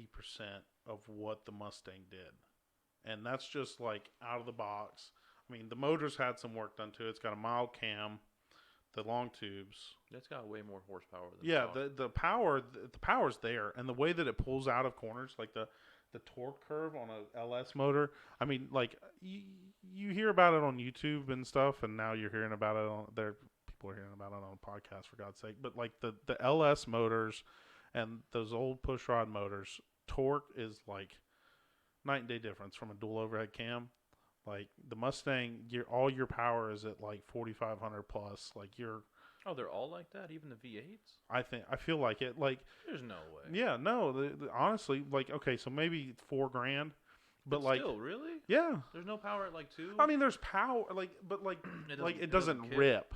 of what the Mustang did, and that's just like out of the box. I mean, the motor's had some work done to it. It's got a mild cam, the long tubes. It's got way more horsepower than Yeah, stock. the power's there, and the way that it pulls out of corners, like the torque curve on a LS motor. I mean, like you hear about it on YouTube and stuff, and now you're hearing about it on there. People are hearing about it on a podcast, for God's sake. But like the LS motors and those old pushrod motors, torque is like night and day difference from a dual overhead cam. Like the Mustang, all your power is at like 4,500 plus. Like you're. Oh, they're all like that, even the V8s. I feel like it. Like There's no way. yeah, no. Honestly, like okay, so maybe $4,000, but like still, really, yeah. there's no power at like 2. I mean, there's power, like, but like, it doesn't kick. rip.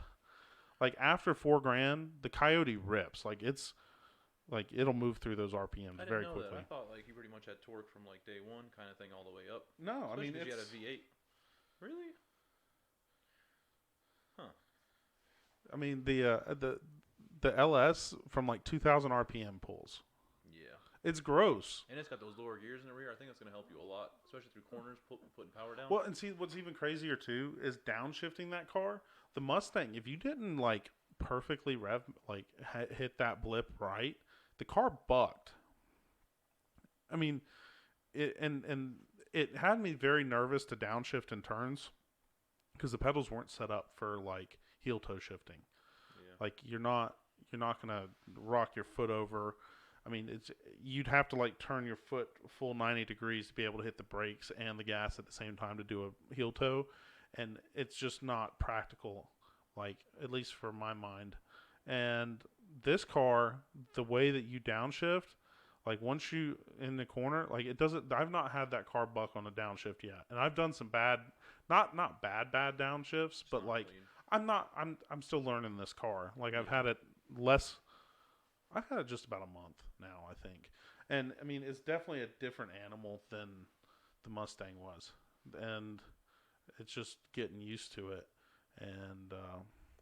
Like after $4,000, the Coyote rips. Like it's like it'll move through those RPMs I didn't very know quickly. that. I thought like you pretty much had torque from like day one kind of thing all the way up. No, I Especially mean 'cause it's. you had a V8. Really? Huh. I mean the LS from like 2,000 RPM pulls. Yeah. It's gross. And it's got those lower gears in the rear. I think that's going to help you a lot, especially through corners, putting power down. Well, and see what's even crazier too is downshifting that car. The Mustang, if you didn't like perfectly hit that blip right, the car bucked. I mean, it it had me very nervous to downshift in turns because the pedals weren't set up for like heel toe shifting. Yeah. Like you're not gonna rock your foot over. I mean, you'd have to like turn your foot full 90 degrees to be able to hit the brakes and the gas at the same time to do a heel toe, and it's just not practical. Like at least for my mind. And this car, the way that you downshift, like once you in the corner, like it doesn't. I've not had that car buck on a downshift yet, and I've done some bad, not bad downshifts, It's but not like clean. I'm still learning this car. Like I've had it less. I've had it just about a month now, I think, and I mean it's definitely a different animal than the Mustang was, and it's just getting used to it, and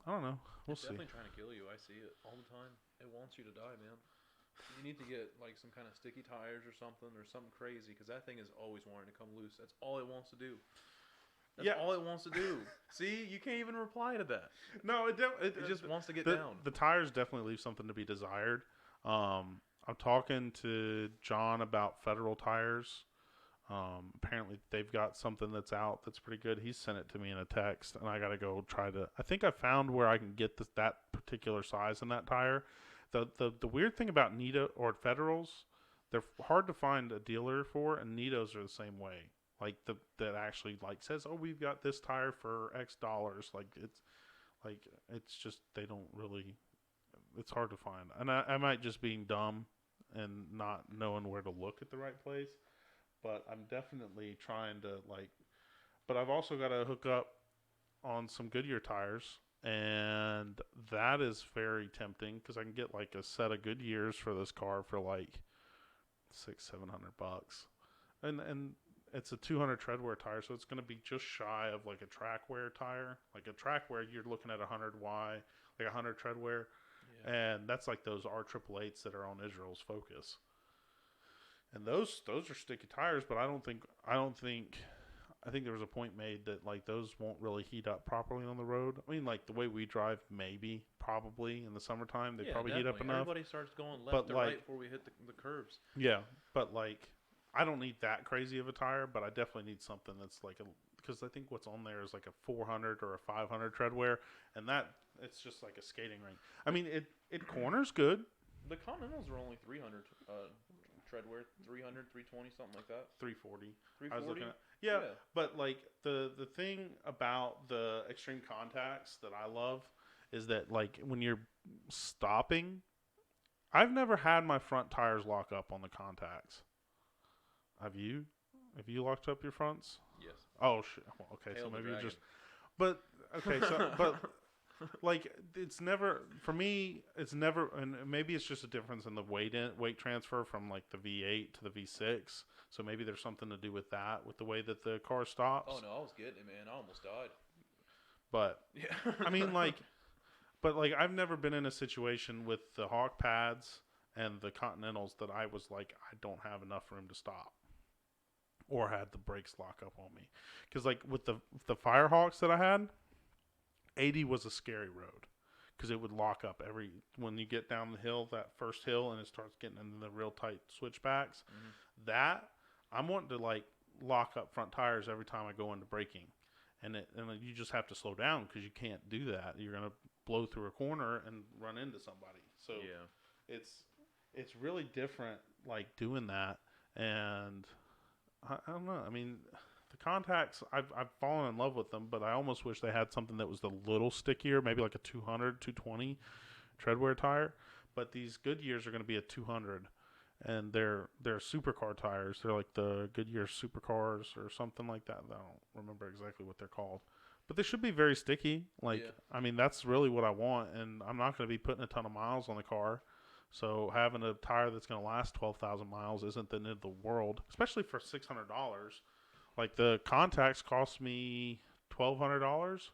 I don't know. We'll It's see. definitely trying to kill you. I see it all the time. It wants you to die, man. You need to get like some kind of sticky tires or something crazy because that thing is always wanting to come loose. That's all it wants to do. That's all it wants to do. See, you can't even reply to that. No, it just wants to get the, down. The tires definitely leave something to be desired. I'm talking to John about Federal tires. Apparently they've got something that's out that's pretty good. He sent it to me in a text, and I got to go try to. I think I found where I can get that particular size in that tire. The weird thing about Nito or Federals, they're hard to find a dealer for, and Nitos are the same way. Like that actually like says, oh, we've got this tire for X dollars. Like it's just they don't really. It's hard to find, and I might just being dumb and not knowing where to look at the right place. But I'm definitely trying to like. But I've also got to hook up on some Goodyear tires and that is very tempting because I can get like a set of Goodyears for this car for like $600-700, and it's a 200 tread wear tire, so it's going to be just shy of like a track wear tire. Like a track wear, you're looking at 100Y, like 100 tread wear, and that's like those R888s that are on Israel's Focus. And those are sticky tires, but I think there was a point made that like those won't really heat up properly on the road. I mean, like the way we drive, maybe, probably in the summertime, they probably heat up enough. Everybody starts going left to right before we hit the curves. Yeah, but like I don't need that crazy of a tire, but I definitely need something that's like because I think what's on there is like a 400 or a 500 tread wear, and that it's just like a skating rink. I mean, it corners good. The Continentals are only 300 tread wear, 300, 320, something like that. 340. 340. I was looking at, yeah, but like the thing about the extreme contacts that I love is that like when you're stopping, I've never had my front tires lock up on the contacts. Have you? Have you locked up your fronts? Yes. Oh shit. Well, okay, Hail so maybe the you dragon. just. But okay, so but like it's never for me. It's never, and maybe it's just a difference in the weight transfer from like the V8 to the V6. So maybe there's something to do with that, with the way that the car stops. Oh no, I was getting it, man. I almost died. But Yeah. I mean, like, but like I've never been in a situation with the Hawk pads and the Continentals that I was like, I don't have enough room to stop, or had the brakes lock up on me. Because like with the Firehawks that I had, 80 was a scary road because it would lock up when you get down the hill, that first hill, and it starts getting into the real tight switchbacks. Mm-hmm. That I'm wanting to like lock up front tires every time I go into braking, and you just have to slow down because you can't do that. You're gonna blow through a corner and run into somebody. So yeah, it's really different like doing that, and I don't know. I mean, the contacts, I've fallen in love with them, but I almost wish they had something that was a little stickier, maybe like a 200, 220 treadwear tire. But these Goodyears are going to be a 200, and they're supercar tires. They're like the Goodyear supercars or something like that. I don't remember exactly what they're called. But they should be very sticky. Like, I mean, that's really what I want, and I'm not going to be putting a ton of miles on the car. So having a tire that's going to last 12,000 miles isn't the end of the world, especially for $600. Like the contacts cost me $1,200,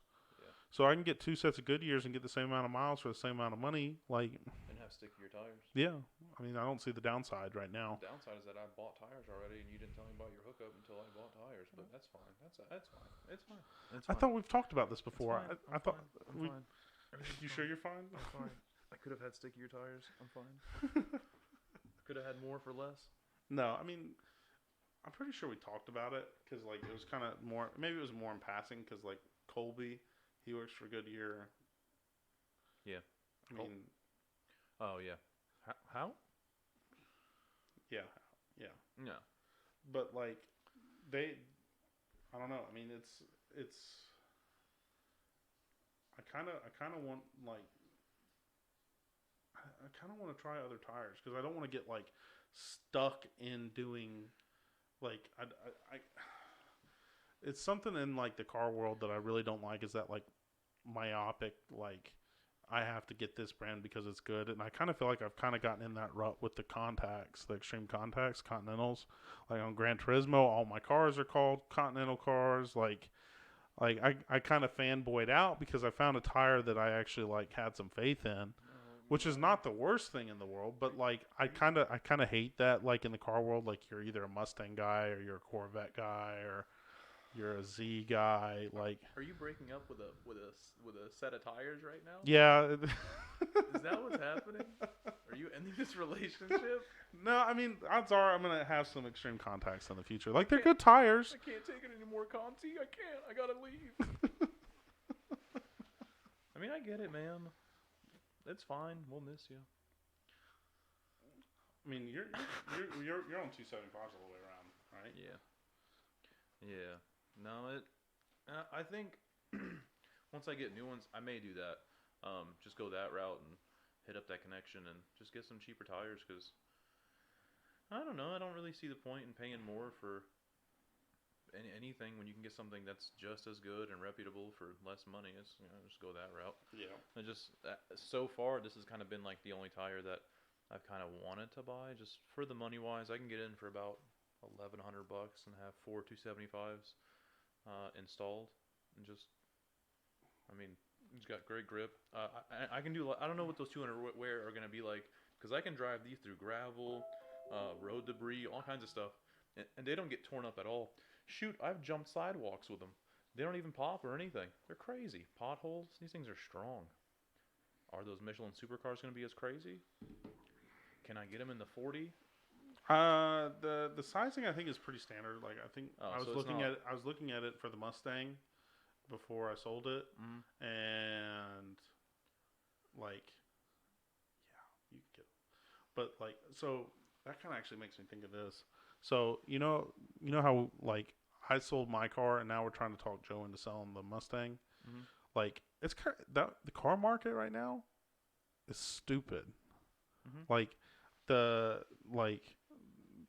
so I can get 2 sets of Goodyears and get the same amount of miles for the same amount of money. Like, and have stickier tires. Yeah, I mean, I don't see the downside right now. The downside is that I bought tires already, and you didn't tell me about your hookup until I bought tires. But that's fine. That's fine. It's fine. It's fine. I thought we've talked about this before. I thought. I'm fine. You sure you're fine? I'm fine. I could have had stickier tires. I'm fine. Could have had more for less. No, I mean, I'm pretty sure we talked about it because like it was kind of more. Maybe it was more in passing because like Colby, he works for Goodyear. Yeah. I mean. Oh yeah. How? Yeah. No. But like I don't know. I mean, it's. I kind of want like. I kind of want to try other tires because I don't want to get like stuck in doing like I it's something in like the car world that I really don't like is that like myopic like I have to get this brand because it's good, and I kind of feel like I've kind of gotten in that rut with the contacts, the extreme contacts, Continentals. Like on Gran Turismo, all my cars are called Continental cars. Like I kind of fanboyed out because I found a tire that I actually like had some faith in. Which is not the worst thing in the world, but like I kind of hate that like in the car world, like you're either a Mustang guy or you're a Corvette guy or you're a Z guy. Like, are you breaking up with a set of tires right now? Yeah. Is that what's happening? Are you ending this relationship? No, I mean odds are I'm gonna have some extreme contacts in the future. Like they're good tires. I can't take it anymore, Conti. I can't. I gotta leave. I mean, I get it, man. It's fine. We'll miss you. I mean, you're on 275 all the way around, right? Yeah. Yeah. No, I think once I get new ones, I may do that. Just go that route and hit up that connection and just get some cheaper tires because I don't know. I don't really see the point in paying more for anything when you can get something that's just as good and reputable for less money, it's just go that route. Yeah. And just so far, this has kind of been like the only tire that I've kind of wanted to buy, just for the money wise. I can get in for about $1,100 and have 4 275s installed, and just, I mean, it's got great grip. I can do. I don't know what those 200 wear are gonna be like, because I can drive these through gravel, road debris, all kinds of stuff, and they don't get torn up at all. Shoot, I've jumped sidewalks with them. They don't even pop or anything. They're crazy. Potholes. These things are strong. Are those Michelin supercars gonna be as crazy? Can I get them in the 40? The sizing I think is pretty standard. Like I think Oh, I was so it's looking not- at I was looking at it for the Mustang before I sold it, Mhm. and like yeah, you can get, but like so that kind of actually makes me think of this. So you know how like I sold my car and now we're trying to talk Joe into selling the Mustang. Mhm. Like it's that the car market right now is stupid. Mhm. Like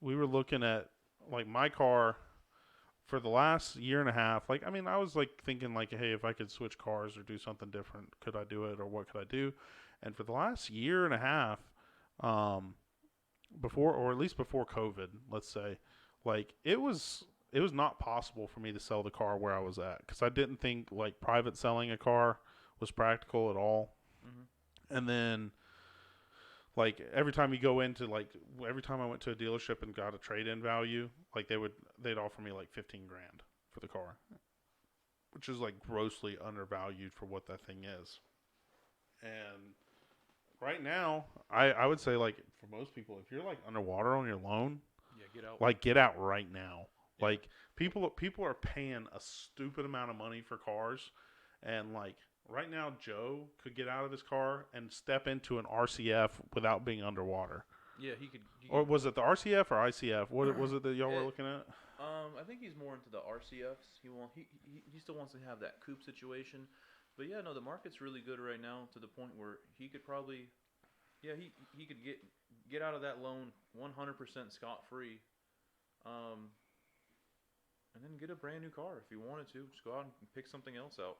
we were looking at like my car for the last year and a half. Like I mean, I was like thinking like, hey, if I could switch cars or do something different, could I do it or what could I do? And for the last year and a half, before or at least before COVID, let's say, like it was not possible for me to sell the car where I was at because I didn't think like private selling a car was practical at all. Mhm. And then like every time you go into like every time I went to a dealership and got a trade-in value, like they'd offer me like 15 grand for the car, which is like grossly undervalued for what that thing is. And right now, I would say like for most people, if you're like underwater on your loan, Yeah, get out. like get out right now. Yeah. Like people are paying a stupid amount of money for cars, and like right now Joe could get out of his car and step into an RCF without being underwater. Yeah, he could. Or was it the RCF or ICF? What was it that y'all were looking at? I think he's more into the RCFs. He still wants to have that coupe situation, but yeah, no, the market's really good right now to the point where he could probably, yeah, he could get out of that loan 100% scot free, and then get a brand new car if he wanted to. Just go out and pick something else out.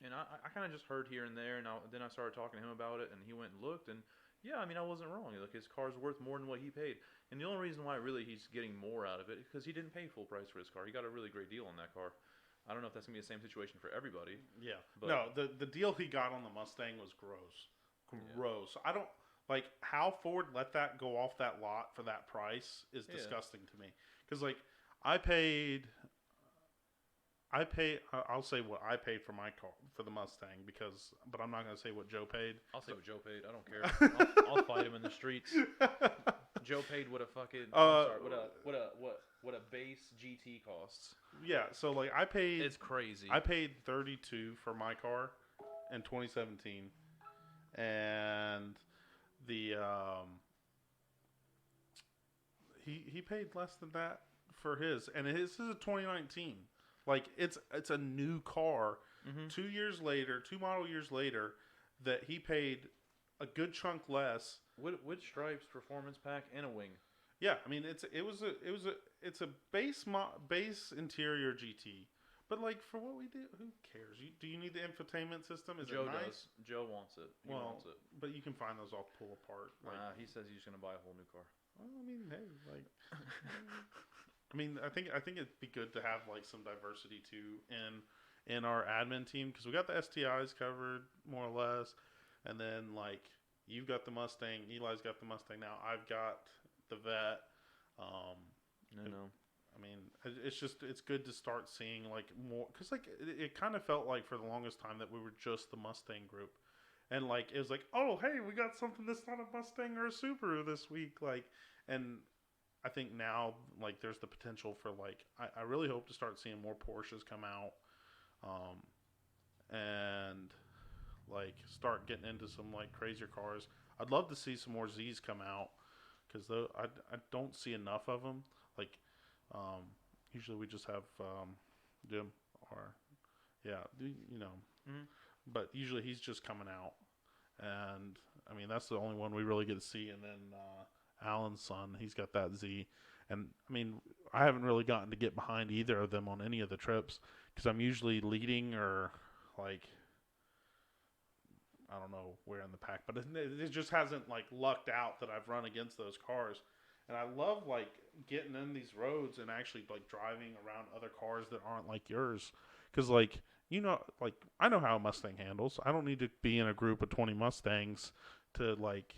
And I kind of just heard here and there, and then I started talking to him about it, and he went and looked, and yeah, I mean, I wasn't wrong. Like, his car's worth more than what he paid. And the only reason why really he's getting more out of it is because he didn't pay full price for his car. He got a really great deal on that car. I don't know if that's going to be the same situation for everybody. Yeah. But No, the deal he got on the Mustang was gross. Gross. I don't like how Ford let that go off that lot for that price is disgusting to me. Because like I'll say what I paid for my car for the Mustang but I'm not gonna say what Joe paid. I'll say what Joe paid. I don't care. I'll fight him in the streets. Joe paid what a fucking what a base GT costs. Yeah, so like I paid. It's crazy. I paid 32 for my car in 2017, and the he paid less than that for his, and his is a 2019. Like it's a new car. Mm-hmm. 2 years later, 2 model years later, that he paid a good chunk less. With stripes, performance pack, and a wing. Yeah, I mean it's a base interior GT, but like for what we do, who cares? Do you need the infotainment system? Is Joe it nice? does. Joe wants it. He wants it. But you can find those all pull apart. Like, He says he's gonna buy a whole new car. well, I mean, hey, like, I mean, I think it'd be good to have like some diversity too in our admin team because we got the STIs covered more or less, and then like. You've got the Mustang. Eli's got the Mustang now. I've got the Vet. No. I mean, it's good to start seeing like more because like it kind of felt like for the longest time that we were just the Mustang group, and like it was like, oh hey, we got something that's not a Mustang or a Subaru this week, like, and I think now like there's the potential for like I really hope to start seeing more Porsches come out, and like start getting into some like crazier cars. I'd love to see some more Z's come out because I don't see enough of them. Like usually we just have Jim or Mm-hmm. but usually he's just coming out, and I mean that's the only one we really get to see. And then Alan's son, he's got that Z, and I mean I haven't really gotten to get behind either of them on any of the trips because I'm usually leading or like I don't know where in the pack, but it just hasn't like lucked out that I've run against those cars. And I love like getting in these roads and actually like driving around other cars that aren't like yours, because like like I know how a Mustang handles. I don't need to be in a group of 20 Mustangs to like.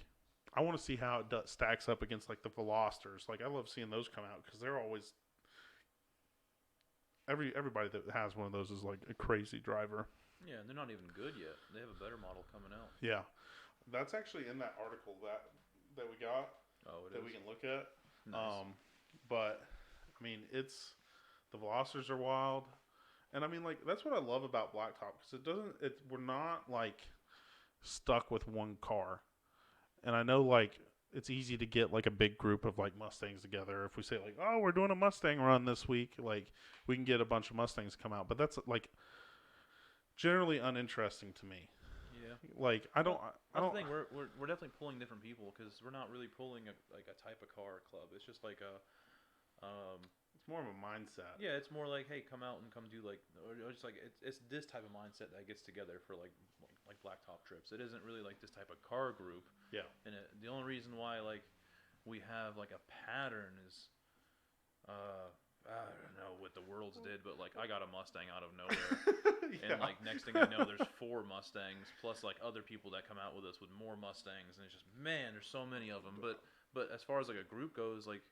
I want to see how it stacks up against like the Velosters. Like I love seeing those come out because they're always everybody that has one of those is like a crazy driver. Yeah, and they're not even good yet. They have a better model coming out. Yeah, that's actually in that article that we got. Oh, it that is? we can look at. Nice. But I mean, it's the Velocers are wild, and I mean, like that's what I love about Blacktop because we're not like stuck with one car, and I know like it's easy to get like a big group of like Mustangs together. If we say like, oh, we're doing a Mustang run this week, like we can get a bunch of Mustangs to come out, but that's like generally uninteresting to me. Yeah. Like I don't. think we're definitely pulling different people because we're not really pulling a type of car club. It's just like a It's more of a mindset. yeah. It's more like, hey, come out and come do like, or just like it's this type of mindset that gets together for like blacktop trips. It isn't really like this type of car group. Yeah. And the only reason why like we have like a pattern is I don't know what the worlds did, but like I got a Mustang out of nowhere. Yeah. And like next thing I know, there's 4 Mustangs plus like other people that come out with us with more Mustangs, and it's just man, there's so many of them. But as far as like a group goes, like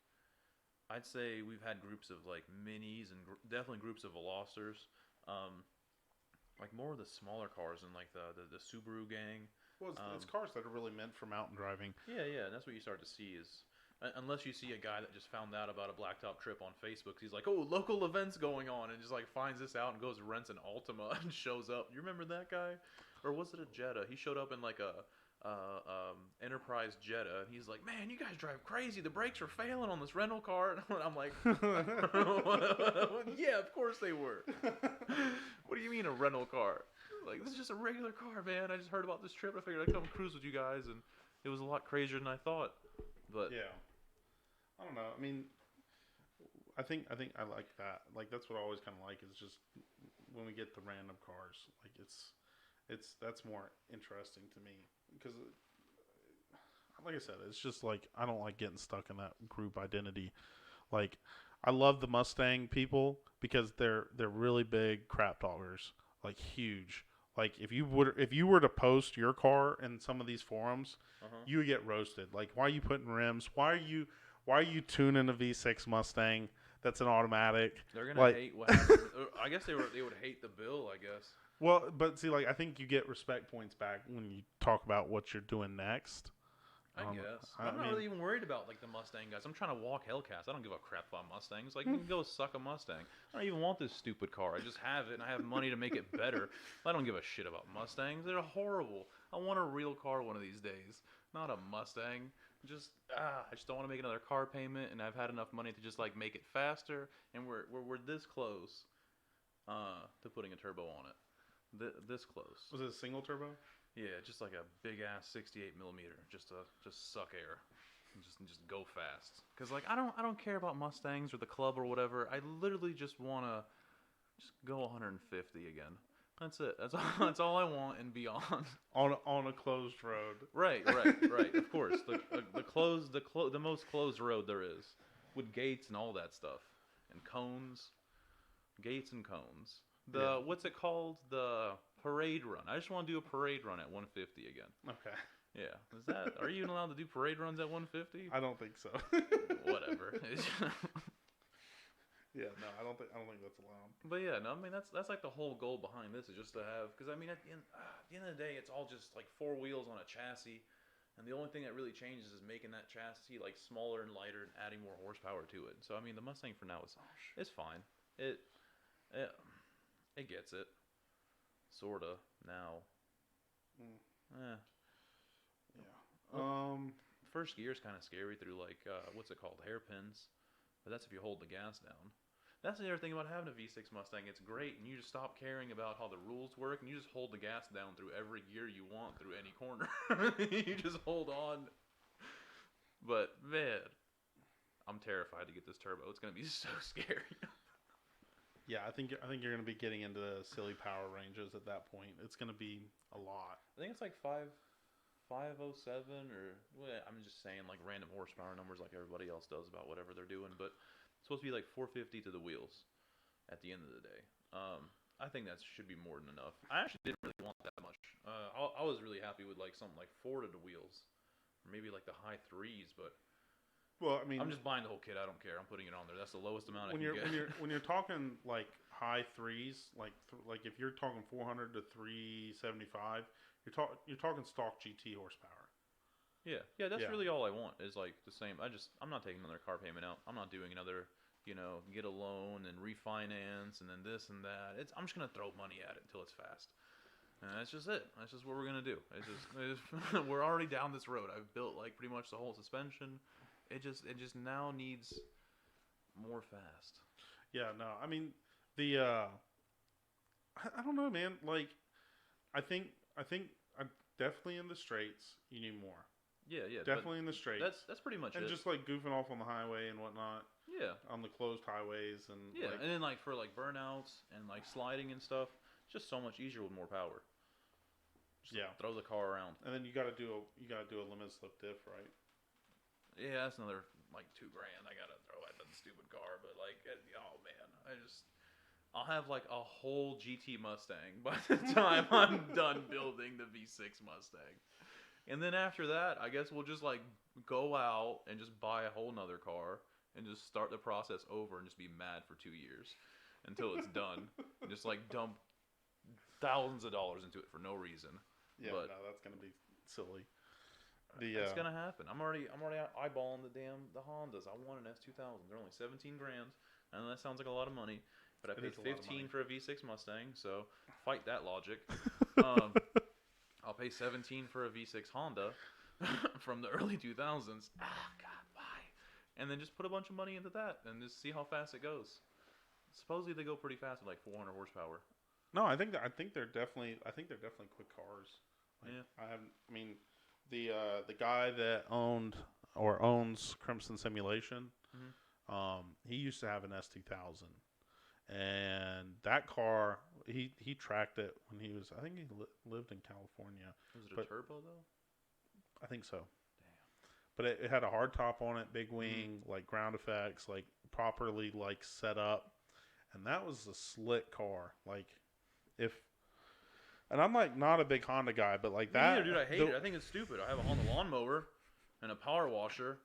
I'd say we've had groups of like minis and definitely groups of Velocers, like more of the smaller cars and like the Subaru gang. Well, it's cars that are really meant for mountain driving. Yeah, and that's what you start to see is. Unless you see a guy that just found out about a blacktop trip on Facebook, he's like, "Oh, local events going on," and just like finds this out and goes and rents an Altima and shows up. You remember that guy, or was it a Jetta? He showed up in like a Enterprise Jetta, and he's like, "Man, you guys drive crazy. The brakes are failing on this rental car." And I'm like, "Yeah, of course they were. What do you mean a rental car? Like this is just a regular car, man. I just heard about this trip. I figured I'd come cruise with you guys, and it was a lot crazier than I thought." But yeah, I don't know. I mean, I think I like that. Like that's what I always kind of like is just when we get the random cars. Like that's more interesting to me because, like I said, it's just like I don't like getting stuck in that group identity. Like I love the Mustang people because they're really big crap talkers, like huge. Like if you were to post your car in some of these forums, you would get roasted. Like why are you putting rims? Why are you tuning a V6 Mustang that's an automatic? They're gonna hate what happens. I guess they would hate the bill. I guess. Well, but see, like I think you get respect points back when you talk about what you're doing next. I guess. I'm not really even worried about like the Mustang guys. I'm trying to walk Hellcats. I don't give a crap about Mustangs. Like you can go suck a Mustang. I don't even want this stupid car. I just have it and I have money to make it better. I don't give a shit about Mustangs. They're horrible. I want a real car one of these days, not a Mustang. I just don't want to make another car payment, and I've had enough money to just like make it faster. And we're this close to putting a turbo on it. This close. Was it a single turbo? Yeah, just like a big ass 68 millimeter, just to suck air, and just go fast. Cause like I don't care about Mustangs or the club or whatever. I literally just wanna just go 150 again. That's it. That's all I want and beyond. On a closed road. Right. Of course, the most closed road there is, with gates and all that stuff, and cones, gates and cones. What's it called? The parade run. I just want to do a parade run at 150 again. Okay. Yeah. Are you even allowed to do parade runs at 150? I don't think so. Whatever. Yeah, no, I don't think that's allowed. But yeah, no, I mean that's like the whole goal behind this is just to have, because I mean at the end of the day, it's all just like 4 wheels on a chassis, and the only thing that really changes is making that chassis like smaller and lighter and adding more horsepower to it. So I mean the Mustang for now is fine. It gets it, sorta now. Yeah. First gear is kind of scary through like what's it called, hairpins, but that's if you hold the gas down. That's the other thing about having a V6 Mustang. It's great, and you just stop caring about how the rules work, and you just hold the gas down through every gear you want through any corner. You just hold on. But man, I'm terrified to get this turbo. It's gonna be so scary. Yeah, I think you're going to be getting into the silly power ranges at that point. It's going to be a lot. I think it's like 507 or well, I'm just saying like random horsepower numbers like everybody else does about whatever they're doing, but it's supposed to be like 450 to the wheels at the end of the day. I think that should be more than enough. I actually didn't really want that much. I was really happy with like something like 4 to the wheels, or maybe like the high 3s, but Well, I mean, I'm just buying the whole kit. I don't care. I'm putting it on there. That's the lowest amount I when can you're get. when you're talking like high threes, like if you're talking 400 to 375, you're talking stock GT horsepower. Yeah, that's Yeah. really all I want is like the same. I'm not taking another car payment out. I'm not doing another, get a loan and refinance and then this and that. I'm just gonna throw money at it until it's fast. And that's just it. That's just what we're gonna do. It's just we're already down this road. I've built like pretty much the whole suspension. It just now needs more fast. Yeah, no, I mean I don't know, man. Like, I think I'm definitely in the straights. You need more. Yeah, Definitely in the straights. That's pretty much and it. just like goofing off on the highway and whatnot. Yeah. On the closed highways and Yeah, and then like for like burnouts and like sliding and stuff, it's just so much easier with more power. Just throw the car around. And then you got to do a limit slip diff, right? Yeah, that's another like $2,000 I gotta throw at the stupid car. But like, oh man, I'll have like a whole GT Mustang by the time I'm done building the V6 Mustang. And then after that, I guess we'll just like go out and just buy a whole nother car and just start the process over and just be mad for 2 years until it's done. And just like dump thousands of dollars into it for no reason. Yeah, but no, that's gonna be silly. It's gonna happen. I'm already eyeballing the Hondas. I want an S2000. They're only $17,000. I know that sounds like a lot of money, but I paid $15,000 for a V6 Mustang. So fight that logic. I'll pay $17,000 for a V6 Honda from the early 2000s. Ah, God, why? And then just put a bunch of money into that and just see how fast it goes. Supposedly they go pretty fast with like 400 horsepower. No, I think they're definitely quick cars. Like, Yeah. I mean, the guy that owns Crimson Simulation, he used to have an S2000, and that car he tracked it when he was, I think he lived in California. Was it a turbo though? I think so. Damn. But it had a hard top on it, big wing, like ground effects, like properly like set up, and that was a slick car. Like and I'm like not a big Honda guy, but like that. Neither, dude. I hate it. I think it's stupid. I have a Honda lawnmower and a power washer,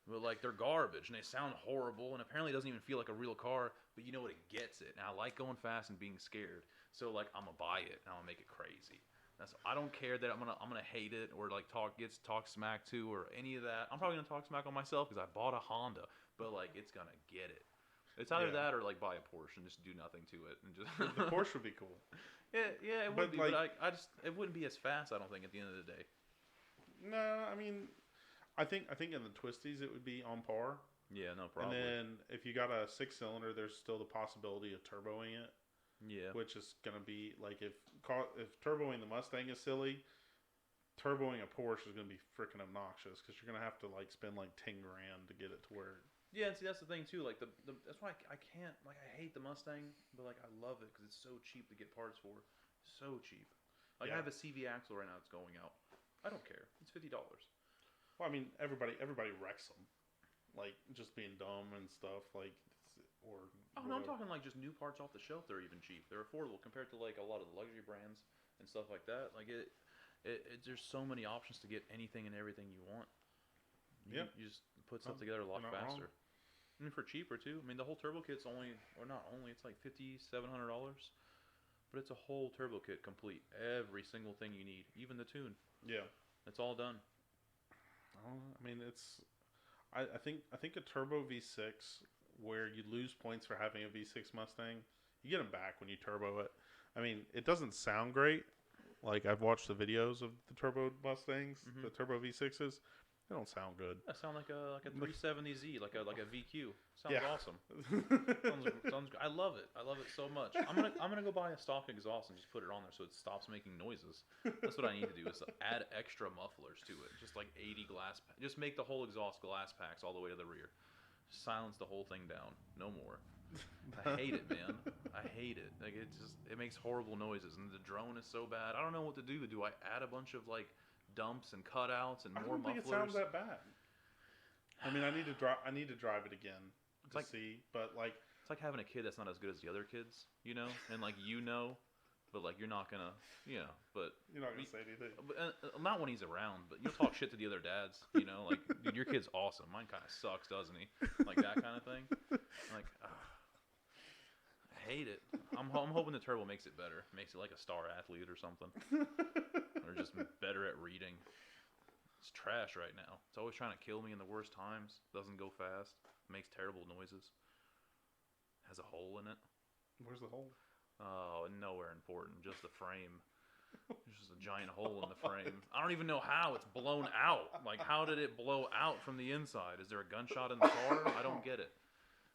but like they're garbage and they sound horrible. And apparently it doesn't even feel like a real car. But you know what? It gets it. And I like going fast and being scared. So like I'm gonna buy it and I'm gonna make it crazy. I don't care that I'm gonna hate it or like talk smack to or any of that. I'm probably gonna talk smack on myself because I bought a Honda. But like it's gonna get it. It's either that or like buy a Porsche and just do nothing to it and just the Porsche would be cool. Yeah, it would be, like, but I just it wouldn't be as fast. I don't think at the end of the day. No, I mean, I think in the twisties it would be on par. Yeah, no problem. And then if you got a 6-cylinder, there's still the possibility of turboing it. Yeah, which is gonna be like if turboing the Mustang is silly, turboing a Porsche is gonna be freaking obnoxious because you're gonna have to like spend like $10,000 to get it to where. Yeah, and see that's the thing too. Like that's why I can't like I hate the Mustang, but like I love it because it's so cheap to get parts for. So cheap. Like I have a CV axle right now that's going out. I don't care. It's $50. Well, I mean everybody wrecks them, like just being dumb and stuff like. No, I'm talking like just new parts off the shelf. They're even cheap. They're affordable compared to like a lot of the luxury brands and stuff like that. Like there's so many options to get anything and everything you want. You just put stuff together a lot faster. I mean, for cheaper too. I mean, the whole turbo kit's it's like $5,700, but it's a whole turbo kit complete. Every single thing you need, even the tune. Yeah, it's all done. I mean, I think a turbo V6 where you lose points for having a V6 Mustang, you get them back when you turbo it. I mean, it doesn't sound great. Like I've watched the videos of the turbo Mustangs, the turbo V6s. They don't sound good. That sound like a 370Z, like a VQ. Sounds awesome. I love it. I love it so much. I'm gonna go buy a stock exhaust and just put it on there so it stops making noises. That's what I need to do is add extra mufflers to it, just like 80 glass. Just make the whole exhaust glass packs all the way to the rear. silence the whole thing down. No more. I hate it, man. I hate it. Like it makes horrible noises, and the drone is so bad. I don't know what to do. Do I add a bunch of like dumps and cutouts and I more don't think mufflers? it sounds that bad. I mean, I need to drive it again to like, see, but like it's like having a kid that's not as good as the other kids, you know, and like but like you're not gonna, but you're not gonna say anything. Not when he's around, but you'll talk shit to the other dads, you know, like dude, your kid's awesome. Mine kind of sucks, doesn't he? Like that kind of thing. Like, I hate it. I'm hoping the turbo makes it better, makes it like a star athlete or something, or just better at reading. It's trash right now. It's always trying to kill me in the worst times. Doesn't go fast. Makes terrible noises. Has a hole in it. Where's the hole? Oh, nowhere important. Just the frame. There's just a giant hole in the frame. I don't even know how it's blown out. Like, how did it blow out from the inside? Is there a gunshot in the car? I don't get it.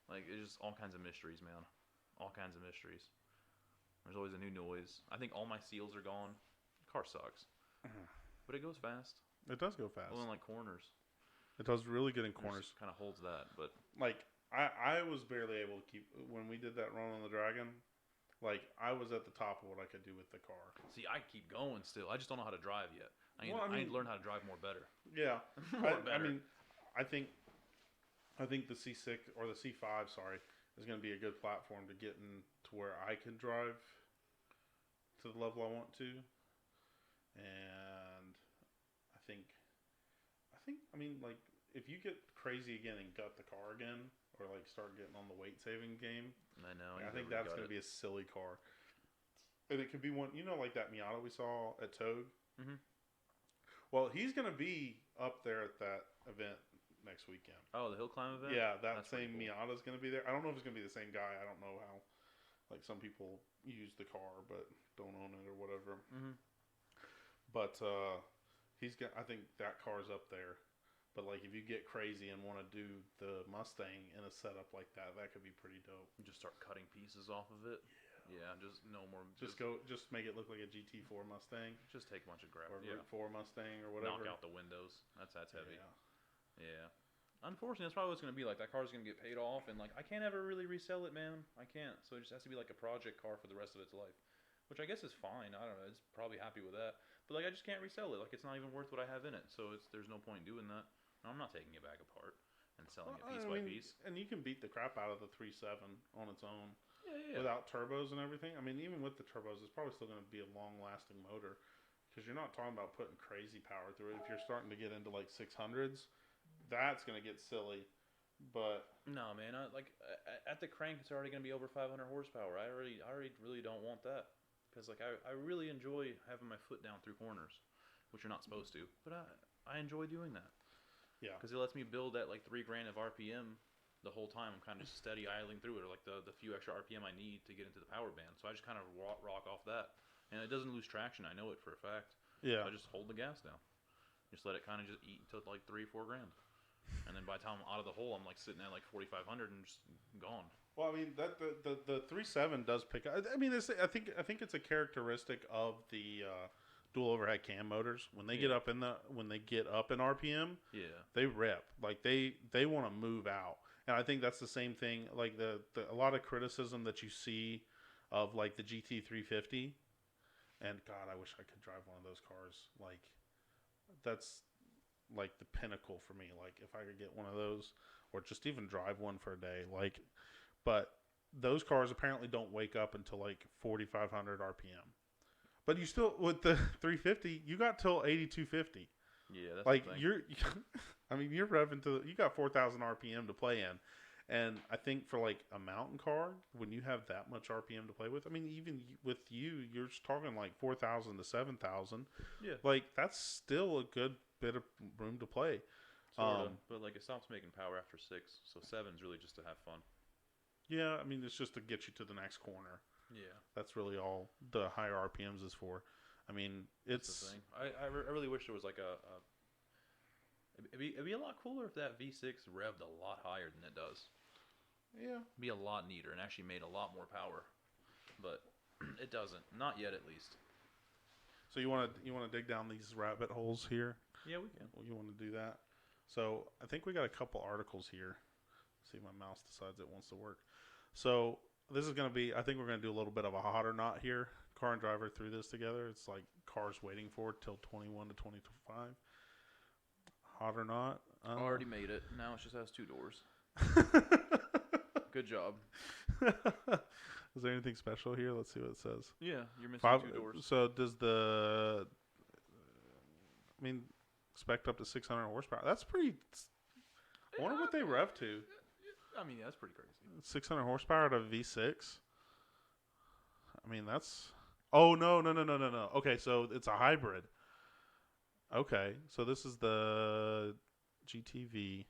Like, it's just all kinds of mysteries, man. All kinds of mysteries. There's always a new noise. I think all my seals are gone. The car sucks. But it goes fast. It does go fast. Well, in like corners. It does really good in corners. Kind of holds that, but like I was barely able to keep when we did that run on the Dragon. Like I was at the top of what I could do with the car. See, I keep going still. I just don't know how to drive yet. I need to learn how to drive more better. Yeah, better. I mean, I think the C6 or the C5, sorry, is going to be a good platform to get in to where I can drive to the level I want to, and I mean, like, if you get crazy again and gut the car again, or, like, start getting on the weight-saving game, I know. I think that's going to be a silly car. And it could be one, like that Miata we saw at Togue? Mm-hmm. Well, he's going to be up there at that event next weekend. Oh, the hill climb event? Yeah, that's same cool. Miata's going to be there. I don't know if it's going to be the same guy. I don't know how, like, some people use the car but don't own it or whatever. Mm-hmm. But, I think that car's up there. But, like, if you get crazy and want to do the Mustang in a setup like that, that could be pretty dope. You just start cutting pieces off of it. Yeah, just no more. Just make it look like a GT4 Mustang. Just take a bunch of crap. Or Route 4 Mustang or whatever. Knock out the windows. That's heavy. Yeah. Unfortunately, that's probably what's going to be like. That car's going to get paid off, and like I can't ever really resell it, man. I can't. So it just has to be like a project car for the rest of its life, which I guess is fine. I don't know. It's probably happy with that, but like I just can't resell it. Like it's not even worth what I have in it. So there's no point in doing that. I'm not taking it back apart and selling it piece by piece. And you can beat the crap out of the 3.7 on its own. Yeah. Without turbos and everything. I mean, even with the turbos, it's probably still going to be a long-lasting motor because you're not talking about putting crazy power through it. If you're starting to get into like 600s, that's going to get silly. But no, man, at the crank, it's already going to be over 500 horsepower. I already really don't want that because like I really enjoy having my foot down through corners, which you're not supposed to. But I enjoy doing that. Yeah, because it lets me build that like $3,000 of RPM the whole time. I'm kind of just steady idling through it, or like the few extra RPM I need to get into the power band. So I just kind of rock off that, and it doesn't lose traction. I know it for a fact. Yeah, I just hold the gas down, just let it kind of just eat until like $3-4 grand, and then by the time I'm out of the hole, I'm like sitting at like 4,500 and just gone. Well, I mean that the 3.7 does pick up. I mean, I think it's a characteristic of the dual overhead cam motors. When they get up in RPM, they rip. Like they want to move out. And I think that's the same thing. Like a lot of criticism that you see of like the GT350. And God, I wish I could drive one of those cars. Like that's like the pinnacle for me. Like if I could get one of those, or just even drive one for a day. Like, but those cars apparently don't wake up until like 4,500 RPM. But you still, with the 350, you got till 8,250. Yeah, that's like the thing. you're revving to. You got 4,000 RPM to play in, and I think for like a mountain car, when you have that much RPM to play with, I mean, even with you're just talking like 4,000 to 7,000. Yeah, like that's still a good bit of room to play. Sort of, but like it stops making power after 6, so 7's really just to have fun. Yeah, I mean it's just to get you to the next corner. Yeah, that's really all the higher RPMs is for. I mean, it's the thing. I really wish there was like it'd be a lot cooler if that V6 revved a lot higher than it does. Yeah, it'd be a lot neater and actually made a lot more power, but it doesn't. Not yet, at least. So you want to dig down these rabbit holes here? Yeah, we can. You want to do that? So I think we got a couple articles here See, my mouse decides it wants to work. So this is going to be, I think we're going to do a little bit of a hot or not here. Car and driver through this together. It's like cars waiting for it till 21 to 25. Hot or not? Already made it. Now it just has 2 doors. Good job. Is there anything special here? Let's see what it says. Yeah, you're missing 2 doors. So does the, I mean, expect up to 600 horsepower. That's pretty, I wonder what they rev to. I mean, yeah, that's pretty crazy. 600 horsepower at a V6. I mean, that's, oh, no. Okay, so it's a hybrid. Okay, so this is the GTV.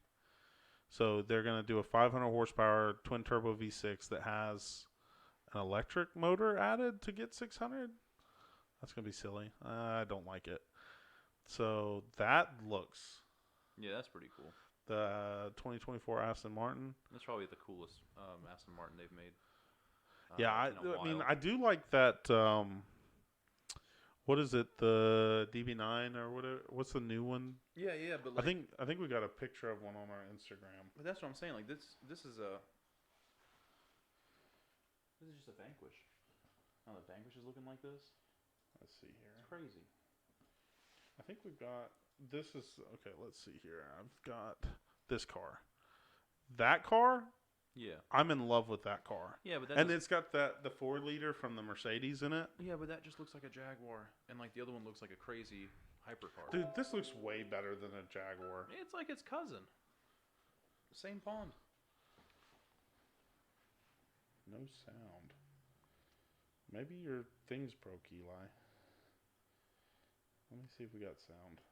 So they're going to do a 500 horsepower twin turbo V6 that has an electric motor added to get 600. That's going to be silly. I don't like it. So that looks. Yeah, that's pretty cool. The 2024 Aston Martin. That's probably the coolest Aston Martin they've made. Yeah, I mean, I do like that. What is it? The DB9 or whatever? What's the new one? Yeah, but like, I think we got a picture of one on our Instagram. But that's what I'm saying. Like this is just a Vanquish. Oh, the Vanquish is looking like this. Let's see here. It's crazy. I think we've got. This is okay. Let's see here. I've got this car. That car. Yeah. I'm in love with that car. Yeah, but it's got the 4-liter from the Mercedes in it. Yeah, but that just looks like a Jaguar, and like the other one looks like a crazy hypercar. Dude, this looks way better than a Jaguar. It's like its cousin. Same pond. No sound. Maybe your thing's broke, Eli. Let me see if we got sound.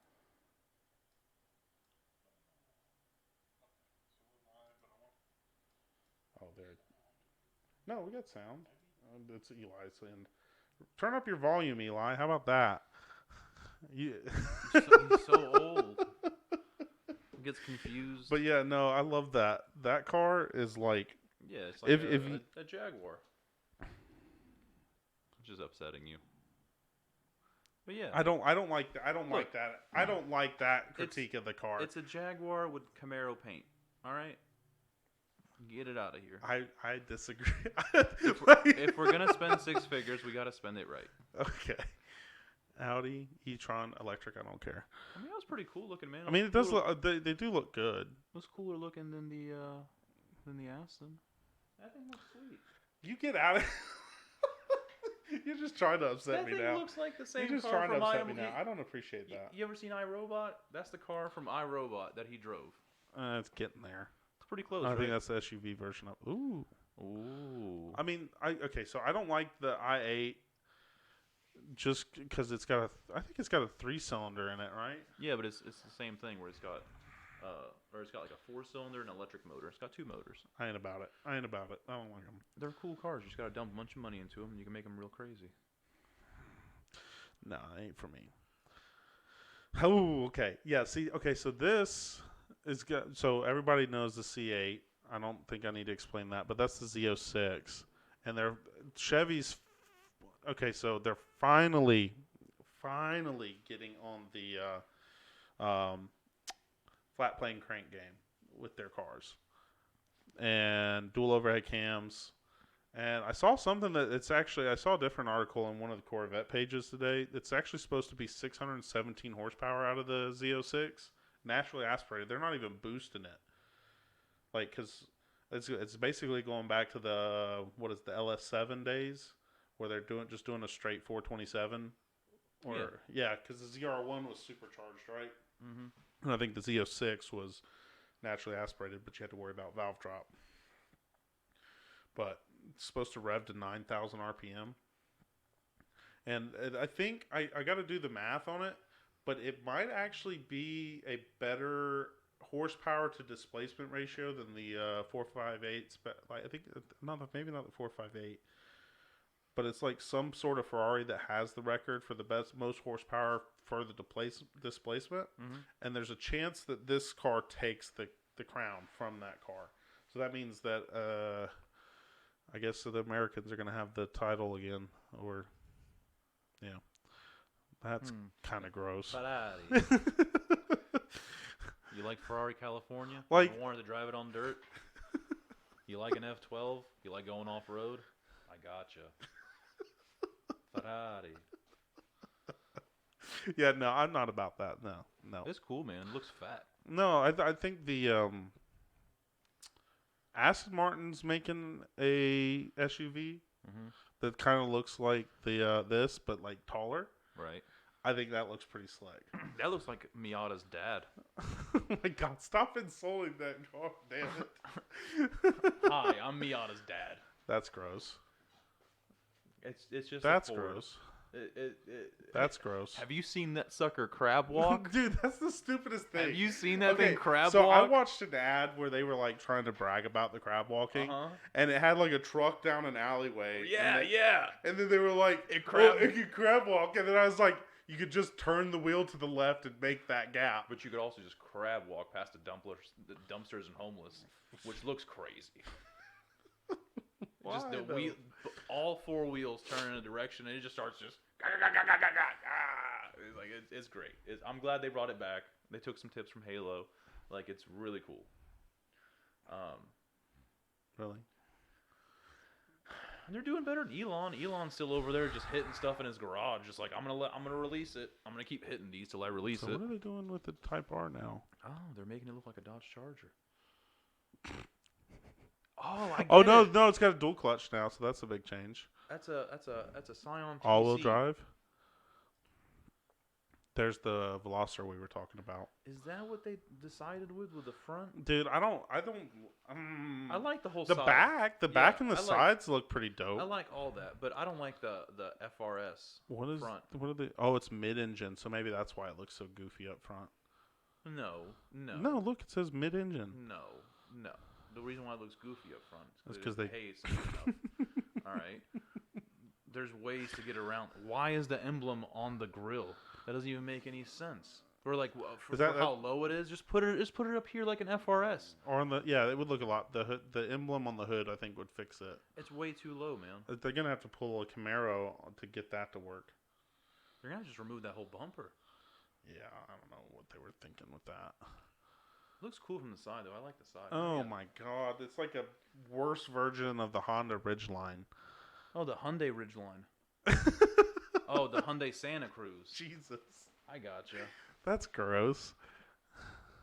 Oh, there. No, we got sound. It's Eli's end. Turn up your volume, Eli. How about that? He's so old. He gets confused. But yeah, no, I love that. That car is like. Yeah, it's like a Jaguar. Which is upsetting you. But yeah, I don't like that. I don't like that. I don't like that critique of the car. It's a Jaguar with Camaro paint. All right, get it out of here. I disagree. If we're gonna spend 6 figures, we gotta spend it right. Okay. Audi e-tron electric. I don't care. I mean, that was pretty cool looking, man. I mean, it does look. They do look good. It was cooler looking than the Aston. That thing looks sweet. You get out of. You're just trying to upset me now. That thing looks like the same You're just car trying to from upset me now. I don't appreciate that. You ever seen iRobot? That's the car from iRobot that he drove. It's getting there. It's pretty close. I think that's the SUV version of. Ooh. I mean, okay. So I don't like the i8 just because it's got I think it's got a 3-cylinder in it, right? Yeah, but it's the same thing where it's got like a 4-cylinder and an electric motor. It's got 2 motors. I ain't about it. I don't like them. They're cool cars. You just got to dump a bunch of money into them, and you can make them real crazy. No, it ain't for me. Oh, okay. Yeah, see, okay, so this is good. So everybody knows the C8. I don't think I need to explain that, but that's the Z06. And they're Chevy's. Okay, so they're finally getting on the flat plane crank game with their cars and dual overhead cams. And I saw something that I saw a different article in one of the Corvette pages today. It's actually supposed to be 617 horsepower out of the Z06, naturally aspirated. They're not even boosting it. Like, because it's basically going back to the LS7 days where they're doing a straight 427. Yeah, because the ZR1 was supercharged, right? Mm-hmm. And I think the Z06 was naturally aspirated, but you had to worry about valve drop. But it's supposed to rev to 9,000 RPM. And I think I got to do the math on it, but it might actually be a better horsepower to displacement ratio than the 458. I think maybe not the 458, but it's like some sort of Ferrari that has the record for the most horsepower for the displacement. Mm-hmm. And there's a chance that this car takes the crown from that car. So that means that I guess the Americans are going to have the title again, or yeah, that's kind of gross. Ferrari. You like Ferrari California? Like, you wanted to drive it on dirt? You like an F12? You like going off road? I gotcha. Ferrari. Yeah, no, I'm not about that. No. It's cool, man. It looks fat. No, I think the Aston Martin's making a SUV Mm-hmm. that kind of looks like the this, but like taller. Right. I think that looks pretty slick. That looks like Miata's dad. Oh my God, stop insulting that car, damn it. Hi, I'm Miata's dad. That's gross. It's just That's a Ford. gross. That's gross. Have you seen that sucker crab walk? Dude, that's the stupidest thing. Have you seen that thing crab so walk? I watched an ad where they were like trying to brag about the crab walking, and it had like a truck down an alleyway. Yeah. And then they were like, It could crab walk, and then I was like, you could just turn the wheel to the left and make that gap. But you could also just crab walk past the dumpsters and homeless, which looks crazy. Just Why, the though? wheel, all four wheels turn in a direction, and it just starts just. It's like it's great. I'm glad they brought it back. They took some tips from Halo. Like it's really cool. Really? And they're doing better than Elon. Elon's still over there just hitting stuff in his garage. Just like I'm gonna release it. I'm gonna keep hitting these till I release So it. what are they doing with the Type R now? Oh, they're making it look like a Dodge Charger. Oh, I get Oh no, it. no, it's got a dual clutch now, so that's a big change. That's a Scion TC. All-wheel drive. There's the Veloster we were talking about. Is that what they decided with the front? Dude, I don't. I like the whole the side. back and the I like- sides look pretty dope. I like all that, but I don't like the FRS What is front. what are they? Oh, it's mid-engine, so maybe that's why it looks so goofy up front. No. No, look, it says mid-engine. No. The reason why it looks goofy up front That's is 'cause because they- it pays enough. All right. There's ways to get around. Why is the emblem on the grill? That doesn't even make any sense. Or like for how low it is, just put it up here like an FRS. Or on the it would look a lot. The hood, the emblem on the hood, I think would fix it. It's way too low, man. They're gonna have to pull a Camaro to get that to work. They're gonna just remove that whole bumper. Yeah, I don't know what they were thinking with that. Looks cool from the side though. I like the side. Oh Yeah. my God, it's like a worse version of the Honda Ridgeline. Oh, the Hyundai Ridgeline. Oh, the Hyundai Santa Cruz. Jesus, I gotcha. that's gross.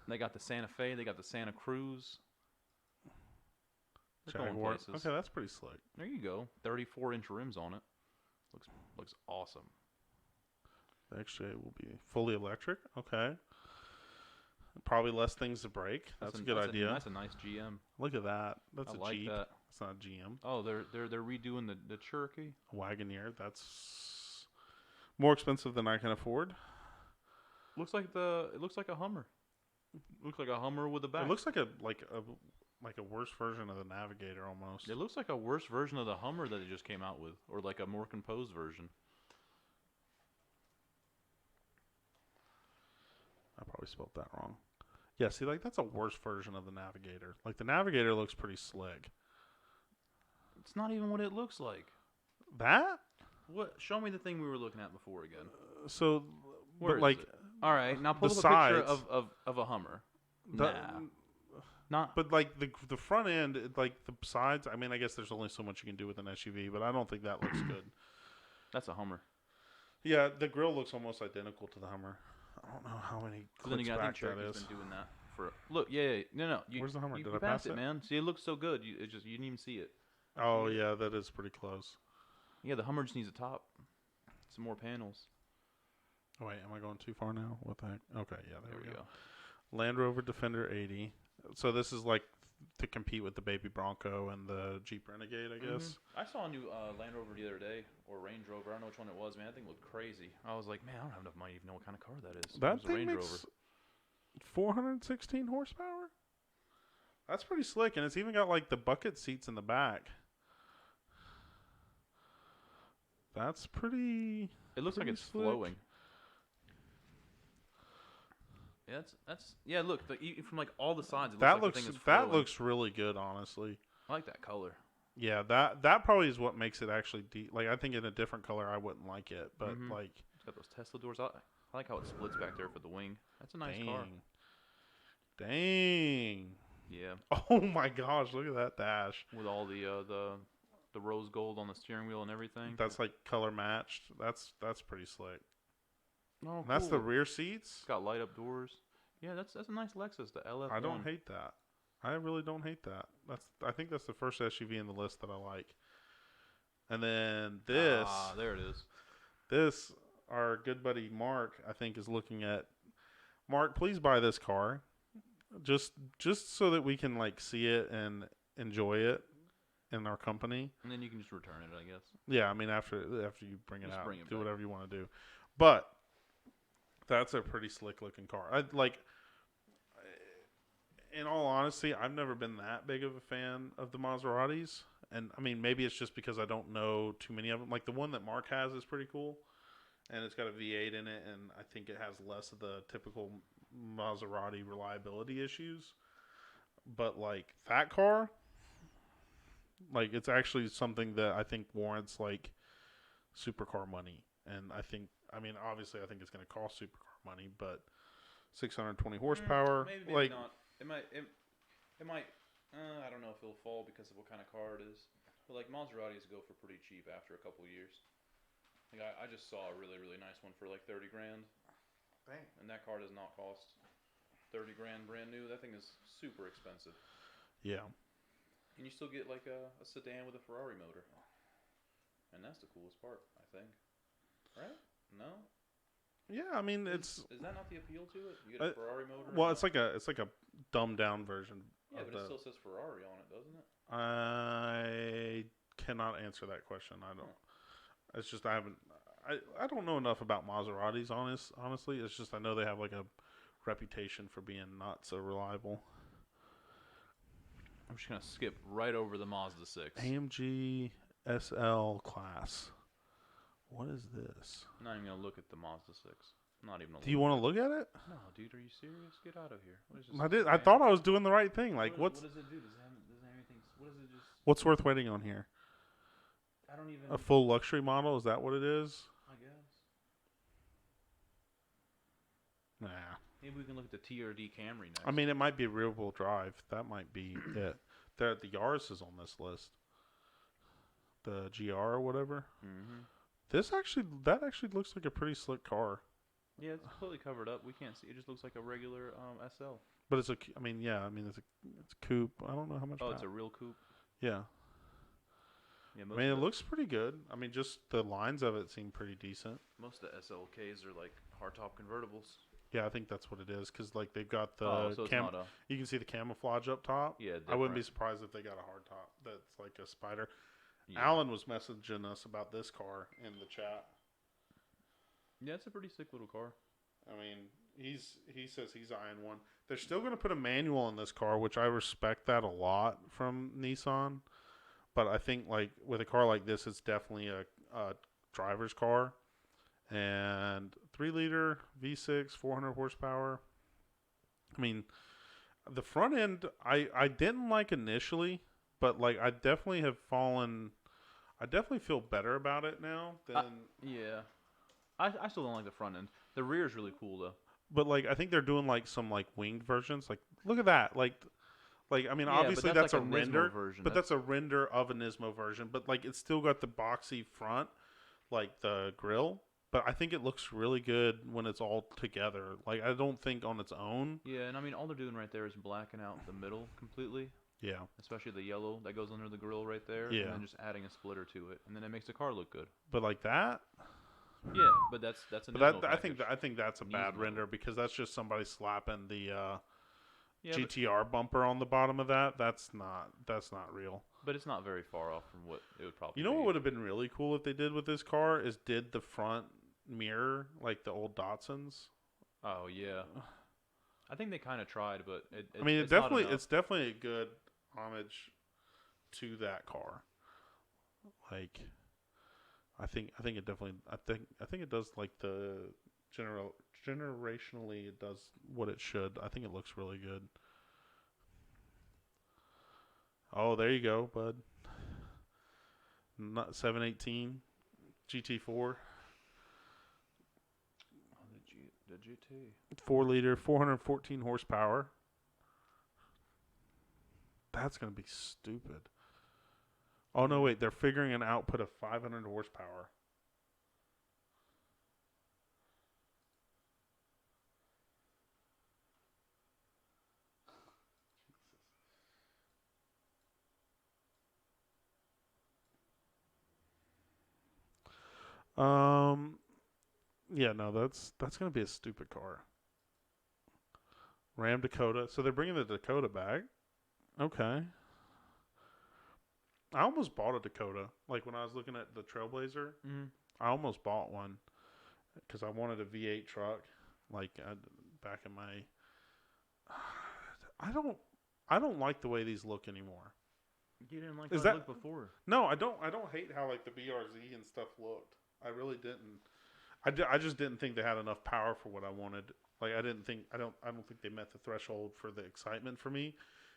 They got the Santa Fe. They got the Santa Cruz. They're going Jaguar. places. Okay, that's pretty slick. There you go. 34-inch rims on it. Looks awesome. The XJ will be fully electric. Okay. Probably less things to break. That's a good idea. That's a nice GM. Look at that. That's I a like Jeep. that. It's not a GM. Oh, they're redoing the Cherokee. A Wagoneer. That's more expensive than I can afford. It looks like a Hummer. Looks like a Hummer with a back. It looks like a worse version of the Navigator almost. It looks like a worse version of the Hummer that they just came out with, or like a more composed version. I probably spelled that wrong. Yeah, see, like that's a worse version of the Navigator. Like the Navigator looks pretty slick. It's not even what it looks like. That? What? Show me the thing we were looking at before again. So, Where but is like it? All right, now pull the up a picture sides- of a Hummer. the, Not. but like the front end, like the sides. I mean, I guess there's only so much you can do with an SUV, but I don't think that looks good. That's a Hummer. Yeah, the grill looks almost identical to the Hummer. I don't know how many So then clicks again, I think back that Cherokee's is. been doing that for. Look, yeah. No. Where's the Hummer? You, Did you I pass passed it, it? man. See, it looks so good. You didn't even see it. Oh yeah, that is pretty close. Yeah, the Hummer just needs a top. Some more panels. Oh, wait, am I going too far now? What the heck? Okay, yeah, there we go. go. Land Rover Defender 80. So this is like to compete with the Baby Bronco and the Jeep Renegade, I guess. I saw a new Land Rover the other day, or Range Rover. I don't know which one it was, man. That thing looked crazy. I was like, man, I don't have enough money to even know what kind of car that is. It That was a thing Range makes Rover. 416 horsepower. That's pretty slick, and it's even got like the bucket seats in the back. That's pretty. It looks like pretty it's slick. flowing. Yeah, that's yeah. Look, from like all the sides, it That looks like the thing is that flowing. looks really good, honestly. I like that color. Yeah, that probably is what makes it actually like I think in a different color I wouldn't like it, but like It's got those Tesla doors. I like how it splits back there for the wing. That's a nice car. dang. Yeah, Oh my gosh, look at that dash. with all the rose gold on the steering wheel and everything. That's like color matched. That's pretty slick. Oh, And that's the rear seats. It's got light up doors. Yeah, that's a nice Lexus, the LF1. I don't hate that. I really don't hate that. I think that's the first SUV in the list that I like. And then this, there it is. this our good buddy Mark, I think, is looking at. Mark, please buy this car, just so that we can like see it and enjoy it in our company. And then you can just return it, I guess. Yeah, I mean after you bring it Just out, bring it do back. whatever you want to do. But that's a pretty slick looking car. I like. In all honesty, I've never been that big of a fan of the Maseratis, and I mean maybe it's just because I don't know too many of them. Like the one that Mark has is pretty cool, and it's got a V8 in it, and I think it has less of the typical Maserati reliability issues. But like that car, like it's actually something that I think warrants like supercar money, and I mean obviously I think it's going to cost supercar money, but 620 horsepower, Maybe like. not. It might. I don't know if it'll fall because of what kind of car it is. But like Maseratis go for pretty cheap after a couple years. Like I just saw a really nice one for like 30 grand. Bang. And that car does not cost 30 grand brand new. That thing is super expensive. Yeah. And you still get like a sedan with a Ferrari motor. And that's the coolest part, I think. Right? No? Yeah, I mean it's. Is that not the appeal to it? You get a Ferrari motor? Well, it's like a dumbed down version. Yeah, but it still says Ferrari on it, doesn't it? I cannot answer that question. I don't. It's just I haven't. I don't know enough about Maseratis. Honestly, it's just I know they have like a reputation for being not so reliable. I'm just gonna skip right over the Mazda 6. AMG SL class. What is this? I'm not even gonna look at the Mazda 6. I'm not even. Do you want to look at it? No, dude. Are you serious? Get out of here. What is this? I did. I thought I was doing the right thing. Like, What does it do? Does it have anything? What does it just? What's worth waiting on here? I don't even. A full luxury model? Is that what it is? I guess. Nah. Maybe we can look at the TRD Camry next. I mean, it might be rear-wheel drive. That might be it. The Yaris is on this list. The GR or whatever. Mm-hmm. That actually looks like a pretty slick car. Yeah, it's completely covered up. We can't see. It just looks like a regular SL. But it's a. I mean, yeah. I mean, it's a coupe. I don't know how much. Oh, it's power. a real coupe. Yeah. Yeah. I mean, it looks pretty good. I mean, just the lines of it seem pretty decent. Most of the SLKs are like hardtop convertibles. Yeah, I think that's what it is. Because like they've got the so it's not a. You can see the camouflage up top. Yeah. I wouldn't be different. surprised if they got a hardtop that's like a spider. Yeah. Alan was messaging us about this car in the chat. Yeah, it's a pretty sick little car. I mean, he says he's eyeing one. They're still going to put a manual in this car, which I respect that a lot from Nissan. But I think like with a car like this, it's definitely a driver's car. And 3-liter V6, 400 horsepower. I mean, the front end I didn't like initially, but like I definitely have fallen. I definitely feel better about it now than. Yeah. I still don't like the front end. The rear is really cool though. But like I think they're doing like some like winged versions. Like look at that. Like I mean Yeah, obviously but that's like a Nismo render version. but that's a render of a Nismo version. But like it's still got the boxy front, like the grill. But I think it looks really good when it's all together. Like I don't think on its own. Yeah, and I mean all they're doing right there is blacking out the middle completely. Yeah. Especially the yellow that goes under the grill right there. Yeah. And then just adding a splitter to it, and then it makes the car look good. But like that. Yeah, but that's a. But Nismo I package. think that's a bad Nismo. render because that's just somebody slapping the Yeah, GTR bumper on the bottom of that. That's not real. but it's not very far off from what it would probably. You know be. what would have been really cool if they did with this car is did the front mirror like the old Datsuns. Oh yeah, I think they kind of tried, but I mean, it's not enough. it's definitely a good homage to that car. Like, I think it definitely I think it does like the generationally it does what it should. I think it looks really good. Oh, there you go, bud. Not 718 GT4, Oh, the GT. 4-liter, 414 horsepower. That's gonna be stupid. Oh no, wait, they're figuring an output of 500 horsepower. Um, yeah, no, that's gonna be a stupid car. Ram Dakota. So they're bringing the Dakota back. Okay. I almost bought a Dakota. Like when I was looking at the Trailblazer, Mm-hmm. I almost bought one because I wanted a V8 truck. Like back in my, I don't, I don't like the way these look anymore. You didn't like Is how it that- looked before. No, I don't. I don't hate how like the BRZ and stuff looked. I really didn't. I just didn't think they had enough power for what I wanted. Like I didn't think I don't think they met the threshold for the excitement for me,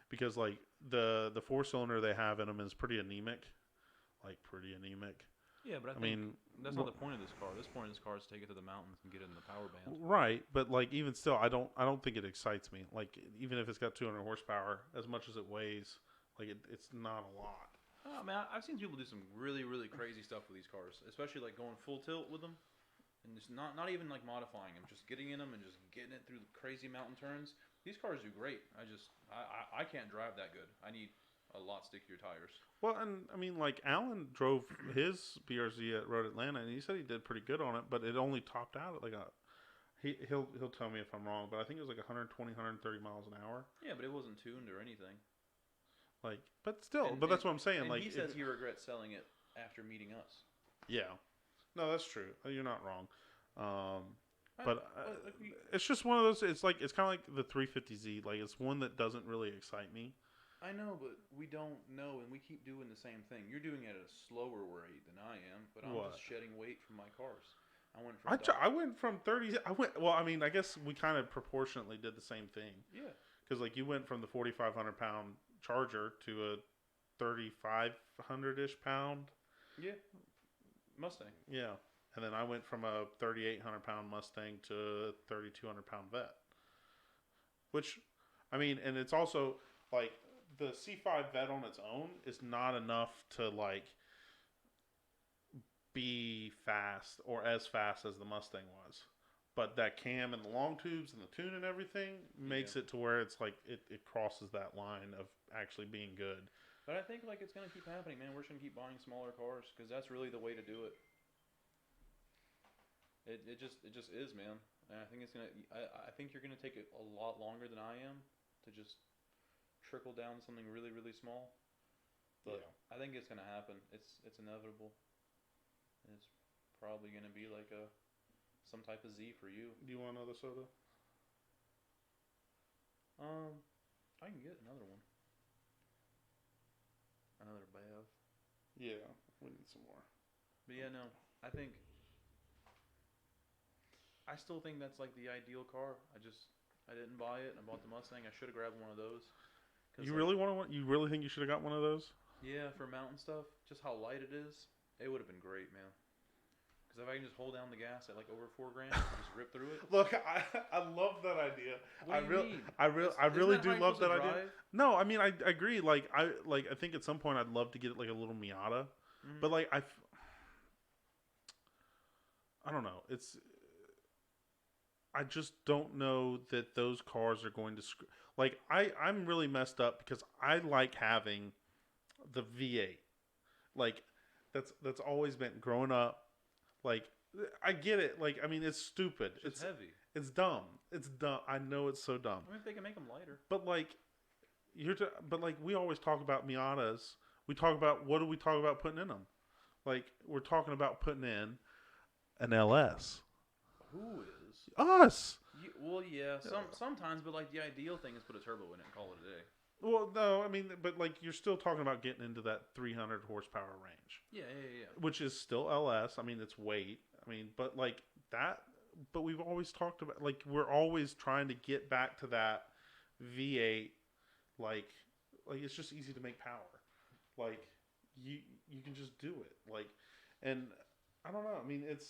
because like the 4-cylinder they have in them is pretty anemic, like pretty anemic. Yeah, but I think mean, that's not the point of this car. This point of this car is to take it to the mountains and get it in the power band. Right, but like even still, I don't think it excites me. Like even if it's got 200 horsepower, as much as it weighs, like it's not a lot. Oh, man, I've seen people do some really, really crazy stuff with these cars, especially like going full tilt with them, and just not even like modifying them, just getting in them and just getting it through the crazy mountain turns. These cars do great. I can't drive that good. I need a lot stickier tires. Well, and I mean, like Alan drove his BRZ at Road Atlanta, and he said he did pretty good on it, but it only topped out at like a. He'll tell me if I'm wrong, but I think it was like 120, 130 miles an hour. Yeah, but it wasn't tuned or anything. Like, but still, And- but that's what I'm saying. And Like, he says he regrets selling it after meeting us. yeah, no, that's true. You're not wrong. I- But like we- it's just one of those. It's kind of like the 350Z. Like, it's one that doesn't really excite me. I know, but we don't know, and we keep doing the same thing. You're doing it at a slower rate than I am, but I'm What? just shedding weight from my cars. I went from I went from 30. Well, I mean, I guess we kind of proportionately did the same thing. yeah. Because like you went from the 4,500 pound Charger to a 3,500 ish pound. Yeah. Mustang. Yeah, and then I went from a 3,800 pound Mustang to a 3,200 pound Vet. Which, I mean, and it's also like the C5 Vet on its own is not enough to like be fast or as fast as the Mustang was. But that cam and the long tubes and the tune and everything makes it to where it's like it crosses that line of actually being good. But I think like it's gonna keep happening, man. We're just gonna keep buying smaller cars because that's really the way to do it. It just is, man. And I think it's gonna. I think you're gonna take it a lot longer than I am to just trickle down to something really, really small. But I think it's gonna happen. It's inevitable. And it's probably gonna be like some type of Z for you. Do you want another soda? I can get another one. Another Bev. Yeah, we need some more. But yeah, no. I still think that's like the ideal car. I didn't buy it. I bought the Mustang. I should have grabbed one of those. You really want one? You really think you should have got one of those? Yeah, for mountain stuff. Just how light it is. It would have been great, man. Because if I can just hold down the gas at like over $4 grand and just rip through it. Look, I love that idea. What do you mean? I really Isn't do that how love you're that supposed to idea. drive? No, I mean I agree. Like I think at some point I'd love to get like a little Miata, but like I don't know. I just don't know that those cars are going to like I'm really messed up because I like having the V8. Like that's always been growing up. Like I get it. Like I mean it's stupid. It's heavy. It's dumb. It's dumb. I know it's so dumb. I mean, if they can make them lighter. But like but like we always talk about Miatas. We talk about what do we talk about putting in them? Like we're talking about putting in an LS. Who is? Us. Well, yeah. Sometimes, but like the ideal thing is put a turbo in it and call it a day. Well, no, I mean, but like you're still talking about getting into that 300 horsepower range. Yeah. Which is still LS. I mean, it's weight. I mean, but like that. But we've always talked about like we're always trying to get back to that V8. Like it's just easy to make power. Like you can just do it. Like, and I don't know. I mean, it's.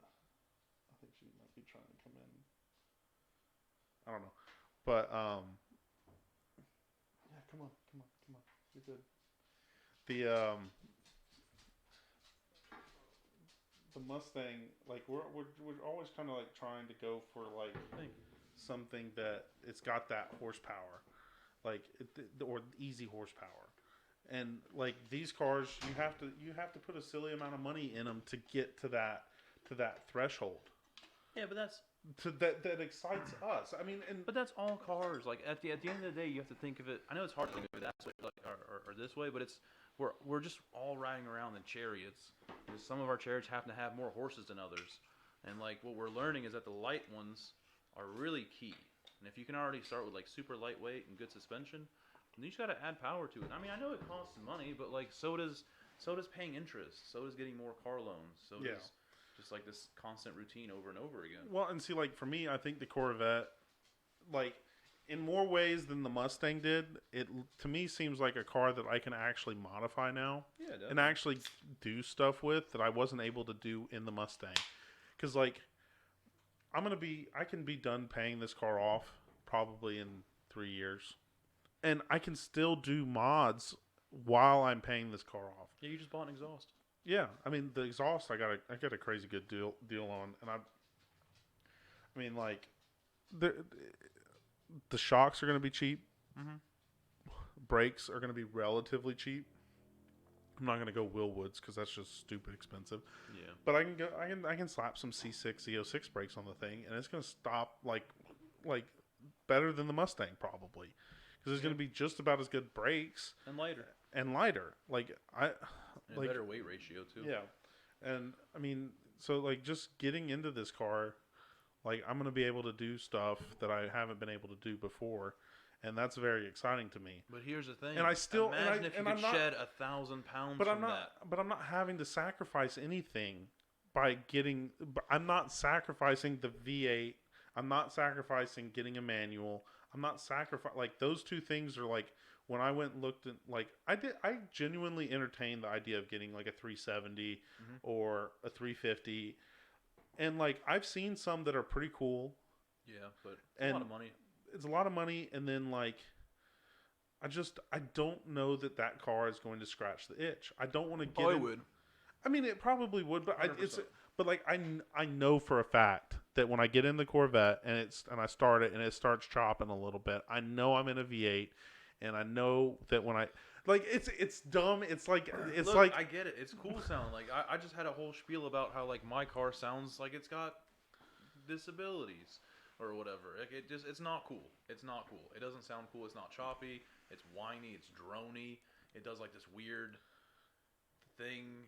I think she might be trying to come in. I don't know, but yeah, come on. You're good. The Mustang, like we're always kind of like trying to go for like something that it's got that horsepower, like or easy horsepower, and like these cars, you have to put a silly amount of money in them to get to that threshold. Yeah, but that's That excites us. I mean, but that's all cars. Like at the end of the day, you have to think of it. I know it's hard to think of it that way, like or this way, but it's we're just all riding around in chariots. Because some of our chariots happen to have more horses than others, and like what we're learning is that the light ones are really key. And if you can already start with like super lightweight and good suspension, then you just got to add power to it. I mean, I know it costs money, but like so does paying interest. So does getting more car loans. So does just like this constant routine over and over again. Well, and see, like for me, I think the Corvette, like in more ways than the Mustang did, it to me seems like a car that I can actually modify now and actually do stuff with that I wasn't able to do in the Mustang. Because like I can be done paying this car off probably in 3 years, and I can still do mods while I'm paying this car off. Yeah, you just bought an exhaust. Yeah, I mean the exhaust I got a crazy good deal on, and I mean like the shocks are going to be cheap. Mm-hmm. Brakes are going to be relatively cheap. I'm not going to go Willwoods because that's just stupid expensive. Yeah, but I can slap some C6 Z06 brakes on the thing, and it's going to stop like better than the Mustang probably because it's going to be just about as good brakes and lighter. Like And a better weight ratio too. Yeah, and I mean, so like just getting into this car, like I'm gonna be able to do stuff that I haven't been able to do before, and that's very exciting to me. But here's the thing. And I still imagine if you could shed 1,000 pounds from that. But I'm not having to sacrifice anything by getting. I'm not sacrificing the V8. I'm not sacrificing getting a manual. I'm not sacrificing like those two things are like. When I went and looked at, like, I genuinely entertained the idea of getting, like, a 370 or a 350. And, like, I've seen some that are pretty cool. Yeah, but it's a lot of money. It's a lot of money, and then, like, I don't know that car is going to scratch the itch. I don't want to get Probably would. I mean, it probably would, but I know for a fact that when I get in the Corvette and I start it and it starts chopping a little bit, I know I'm in a V8. And I know that when it's dumb. It's like I get it. It's cool sound. Like I just had a whole spiel about how like my car sounds like it's got disabilities or whatever. Like it's not cool. It's not cool. It doesn't sound cool. It's not choppy. It's whiny. It's drony. It does like this weird thing.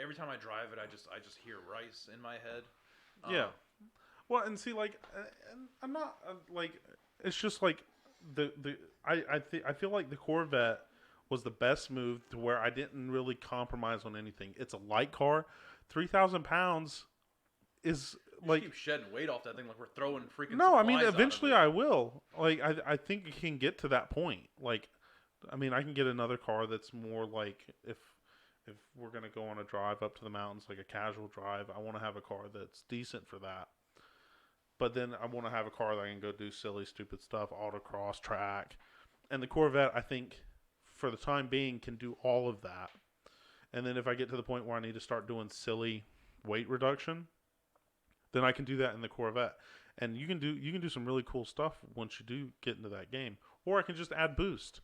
Every time I drive it, I just hear rice in my head. Yeah. Well, and see, like, and I'm not like it's just like. I feel like the Corvette was the best move to where I didn't really compromise on anything. It's a light car, 3,000 pounds is like keep shedding weight off that thing like we're throwing freaking. No, I mean eventually I will. Like I think it can get to that point. Like, I mean I can get another car that's more like if we're gonna go on a drive up to the mountains, like a casual drive, I want to have a car that's decent for that. But then I want to have a car that I can go do silly, stupid stuff, autocross, track. And the Corvette, I think, for the time being, can do all of that. And then if I get to the point where I need to start doing silly weight reduction, then I can do that in the Corvette. And you can do some really cool stuff once you do get into that game. Or I can just add boost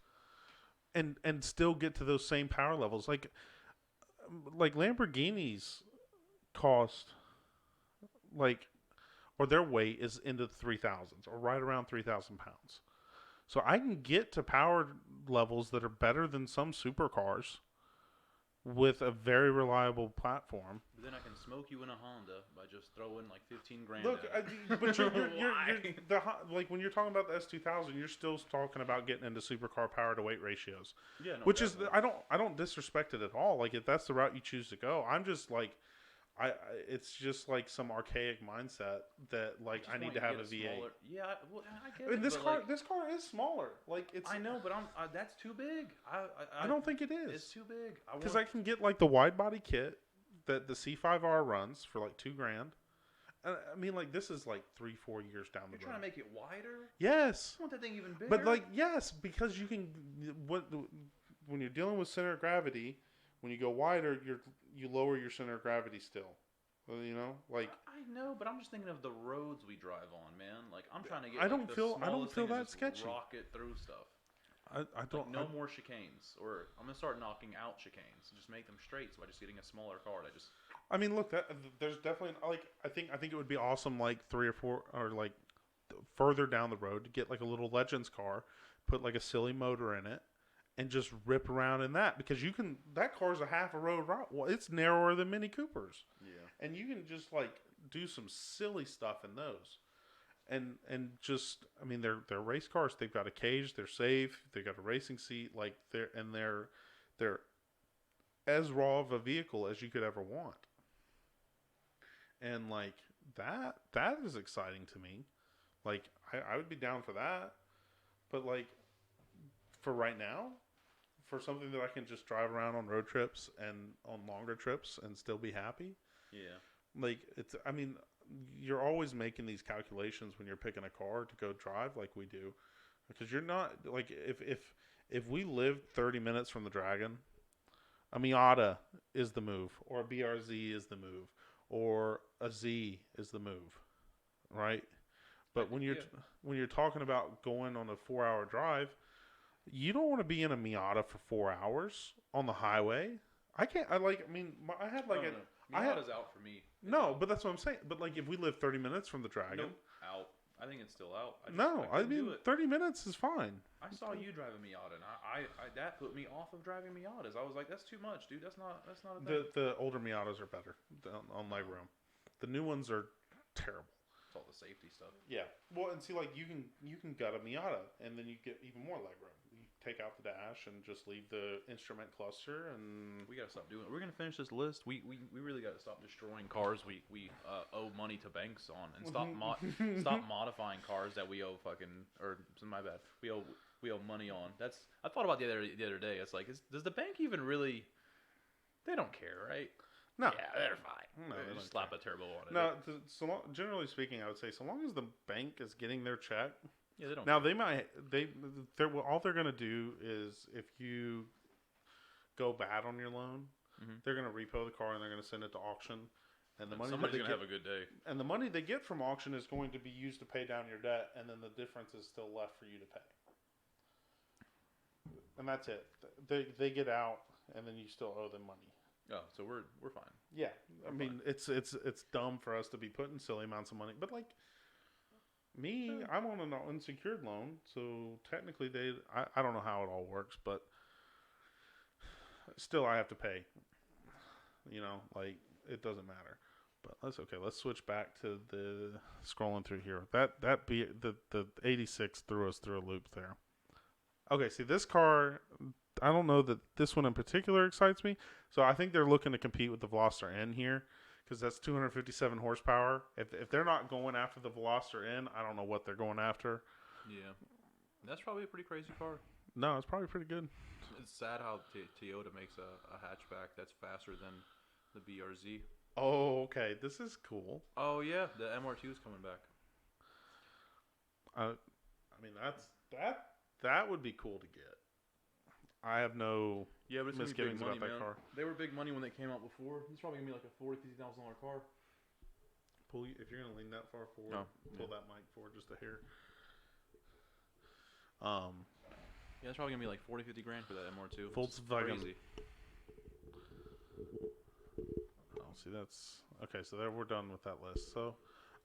and still get to those same power levels. Like Lamborghinis cost like... or their weight is into the 3,000s or right around 3,000 pounds. So I can get to power levels that are better than some supercars with a very reliable platform. But then I can smoke you in a Honda by just throwing like 15 grand. Look, but you're like when you're talking about the S2000, you're still talking about getting into supercar power to weight ratios. Yeah, no, which definitely. is I don't disrespect it at all. Like if that's the route you choose to go, I'm just like. It's just like some archaic mindset that like I need to have a V8. Yeah, well, I get I mean, it. this car is smaller. Like it's. I know, but that's too big. I don't think it is. It's too big. Because I can get like the wide body kit that the C5R runs for like $2,000, I mean, like, this is like 3-4 years down the You're road. trying to make it wider? Yes. I want that thing even bigger. But, like, yes, because you can... When you're dealing with center of gravity, when you go wider, you lower your center of gravity still. You know? Like... I know, but I'm just thinking of the roads we drive on, man. Like, I'm trying to get I don't the feel smallest thing that and just sketchy. rocket through stuff. I don't... Like, no more chicanes. Or I'm going to start knocking out chicanes and just make them straight by just getting a smaller car. I mean, look, there's definitely... Like, I think it would be awesome, like, 3 or 4... Or, like, further down the road to get, like, a little Legends car, put, like, a silly motor in it, and just rip around in that. Because you can... That car's a half a road route. Well, it's narrower than Mini Coopers. Yeah. And you can just, like, do some silly stuff in those. And just... I mean, they're race cars. They've got a cage. They're safe. They've got a racing seat. Like, they're as raw of a vehicle as you could ever want. And, like, that is exciting to me. Like, I would be down for that. But, like, for right now, for something that I can just drive around on road trips and on longer trips and still be happy. Yeah. Like, it's, I mean, you're always making these calculations when you're picking a car to go drive like we do. Because you're not, like, if we lived 30 minutes from the Dragon, a Miata is the move, or a BRZ is the move, or a Z is the move, right? But when you're talking about going on a 4-hour drive, you don't want to be in a Miata for 4 hours on the highway. I can't. I mean, I had like Miata's out for me. No, but that's what I'm saying. But like, if we live 30 minutes from the Dragon, Nope, out. I think it's still out. I mean, 30 minutes is fine. I saw you drive a Miata, and I that put me off of driving Miatas. I was like, that's too much, dude. That's not a thing. The older Miatas are better on legroom. The new ones are terrible. It's all the safety stuff. Yeah. Well, and see, like, you can gut a Miata, and then you get even more legroom. You take out the dash and just leave the instrument cluster, and We gotta stop doing it. We're gonna finish this list. We really gotta stop destroying cars we owe money to banks on, and stop modifying cars that we owe my bad. We owe money on. I thought about the other day. It's like, does the bank even really? They don't care, right? no. Yeah, they're fine. No, They they just don't slap a turbo on it. No, generally speaking, I would say so long as the bank is getting their check. Yeah, they don't. Now they all they're gonna do is if you go bad on your loan, they're gonna repo the car and they're gonna send it to auction, and the money Somebody's gonna have a good day. and the money they get from auction is going to be used to pay down your debt, and then the difference is still left for you to pay. And that's it. They get out, and then you still owe them money. Oh, so we're fine. Yeah, I mean it's dumb for us to be putting silly amounts of money, but like me, I'm on an unsecured loan, so technically I don't know how it all works, but still I have to pay. You know, like it doesn't matter. But that's okay. Let's switch back to the scrolling through here. The 86 threw us through a loop there. Okay, see this car. I don't know that this one in particular excites me. So I think they're looking to compete with the Veloster N here because that's 257 horsepower. If they're not going after the Veloster N, I don't know what they're going after. Yeah, that's probably a pretty crazy car. No, it's probably pretty good. It's sad how Toyota makes a hatchback that's faster than the BRZ. Oh, okay. This is cool. Oh yeah, the MR2 is coming back. I mean that would be cool to get. I have no but it's misgivings money, about that car. They were big money when they came out before. It's probably gonna be like a $40,000-$50,000 car. If you're gonna lean that far forward, pull that mic forward just a hair. Yeah, it's probably gonna be like 40-50 grand for that MR2. Volkswagen. Crazy. Oh, see that's okay. So there we're done with that list. So,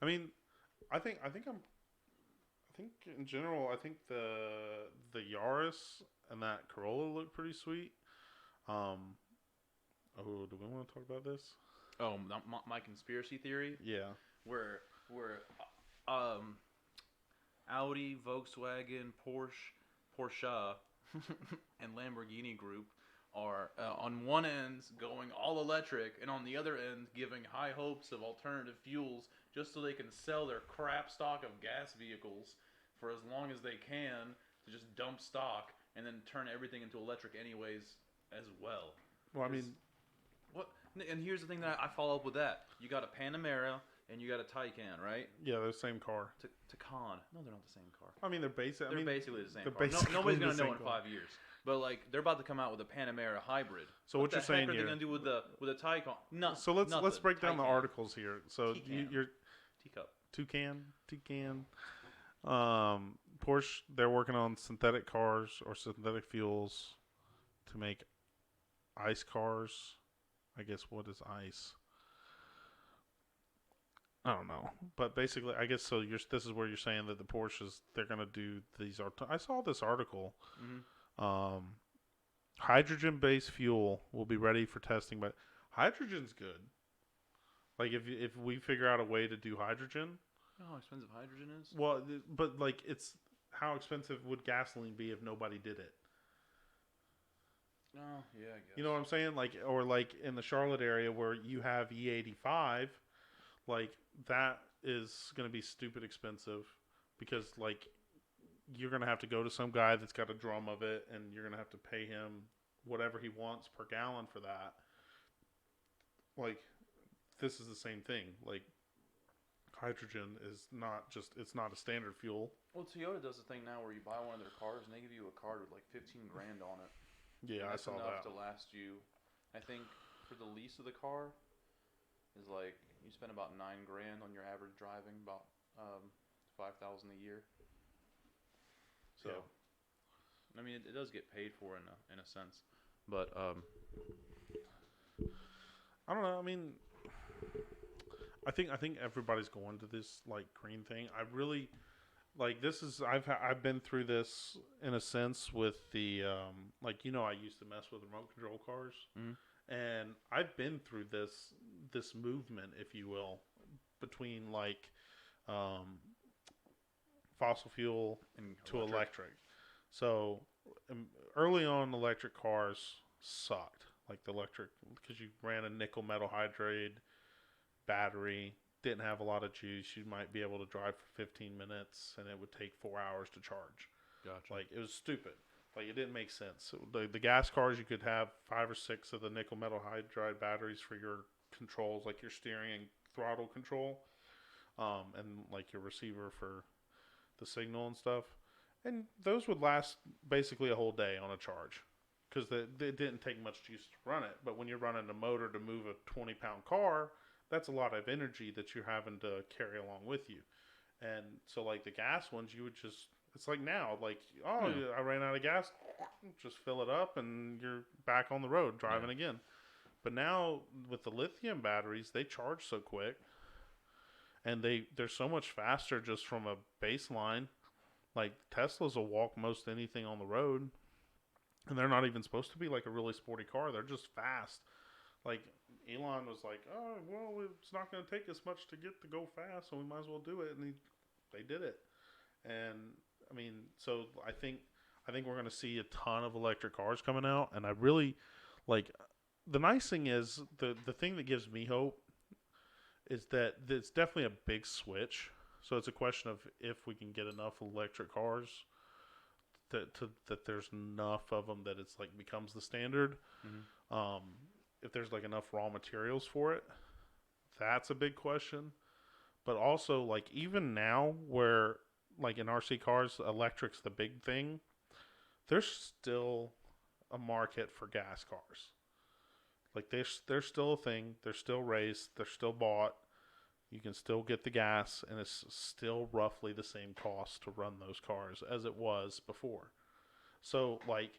I mean, I think in general, I think the Yaris and that Corolla look pretty sweet. Do we want to talk about this? Oh, my conspiracy theory. Yeah. Where Audi, Volkswagen, Porsche, and Lamborghini Group are on one end going all electric, and on the other end giving high hopes of alternative fuels just so they can sell their crap stock of gas vehicles for as long as they can to just dump stock and then turn everything into electric anyways as well. Well, I mean, what? And here's the thing that I follow up with that. You got a Panamera, and you got a Taycan, right? Yeah, they're the same car. Taycan. No, they're not the same car. I mean, they're They're basically the same they're car. basically Nobody's gonna the know same in car. 5 years. But like, they're about to come out with a Panamera hybrid. So what the you're saying heck are here? they gonna do with the Taycan? No. So let's break down the Taycan. articles here. So Taycan. you're Teacup. Toucan. Porsche, they're working on synthetic cars or synthetic fuels to make ICE cars. I guess what is ICE? I don't know, but basically, I guess so. This is where you're saying that the Porsches they're gonna do these. I saw this article. Mm-hmm. Hydrogen-based fuel will be ready for testing, but hydrogen's good. Like if we figure out a way to do hydrogen, You know how expensive hydrogen is? well, but like it's how expensive would gasoline be if nobody did it? Oh, yeah, I guess. You know what I'm saying? Like, or like in the Charlotte area where you have E85, like that is going to be stupid expensive because like you're going to have to go to some guy that's got a drum of it and you're going to have to pay him whatever he wants per gallon for that. Like, this is the same thing. Like, hydrogen is not just, it's not a standard fuel. Well, Toyota does a thing now where you buy one of their cars and they give you a card with like 15 grand on it. Yeah, I And that's saw enough that. to last you. I think for the lease of the car is like you spend about 9 grand on your average driving, about 5,000 a year. So, Yeah. I mean, it does get paid for in a sense, but I don't know. I mean, I think everybody's going to this like green thing. I really like this is I've been through this in a sense with the like I used to mess with remote control cars, and I've been through this movement, if you will, between like fossil fuel and to electric. So early on, electric cars sucked. Like the electric, because you ran a nickel metal hydride battery, didn't have a lot of juice. You might be able to drive for 15 minutes, and it would take 4 hours to charge. Gotcha. Like it was stupid. Like it didn't make sense. So the gas cars, you could have 5 or 6 of the nickel metal hydride batteries for your controls, like your steering and throttle control, and like your receiver for the signal and stuff. And those would last basically a whole day on a charge. Because it didn't take much juice to run it. But when you're running a motor to move a 20-pound car, that's a lot of energy that you're having to carry along with you. And so, like, the gas ones, you would just... It's like now. Like, I ran out of gas. Just fill it up, and you're back on the road driving again. But now, with the lithium batteries, they charge so quick. And they're so much faster just from a baseline. Like, Teslas will walk most anything on the road. And they're not even supposed to be like a really sporty car. They're just fast. Like Elon was like, "Oh, well, it's not going to take us much to go fast, so we might as well do it." And they did it. And I mean, so I think we're going to see a ton of electric cars coming out. And I really like the nice thing is the thing that gives me hope is that it's definitely a big switch. So it's a question of if we can get enough electric cars. That there's enough of them that it's like becomes the standard. If there's like enough raw materials for it, that's a big question. But also like even now where like in RC cars, electric's the big thing. There's still a market for gas cars. Like there's still a thing. They're still raced. They're still bought. You can still get the gas, and it's still roughly the same cost to run those cars as it was before. So, like,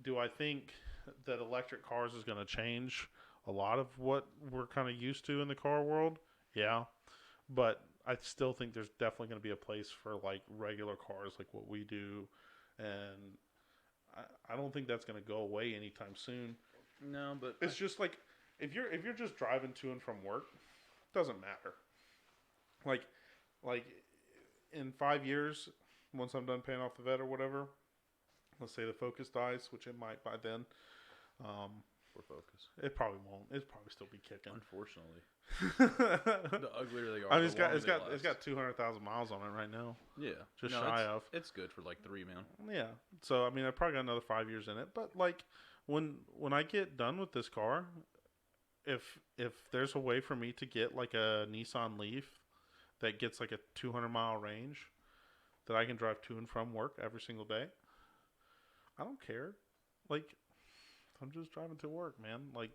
do I think that electric cars is going to change a lot of what we're kind of used to in the car world? Yeah. But I still think there's definitely going to be a place for, like, regular cars like what we do. And I don't think that's going to go away anytime soon. No, but it's just, like, if you're just driving to and from work, it doesn't matter. Like in 5 years, once I'm done paying off the vet or whatever, let's say the Focus dies, which it might by then. for Focus, it probably won't. It'll probably still be kicking. Unfortunately, the uglier they are. I mean, it's got 200,000 miles on it right now. Yeah, just shy of. It's good for like 3, man. Yeah. So I mean, I probably got another 5 years in it. But like when I get done with this car, if there's a way for me to get like a Nissan Leaf that gets like a 200-mile range that I can drive to and from work every single day, I don't care. Like, I'm just driving to work, man. Like,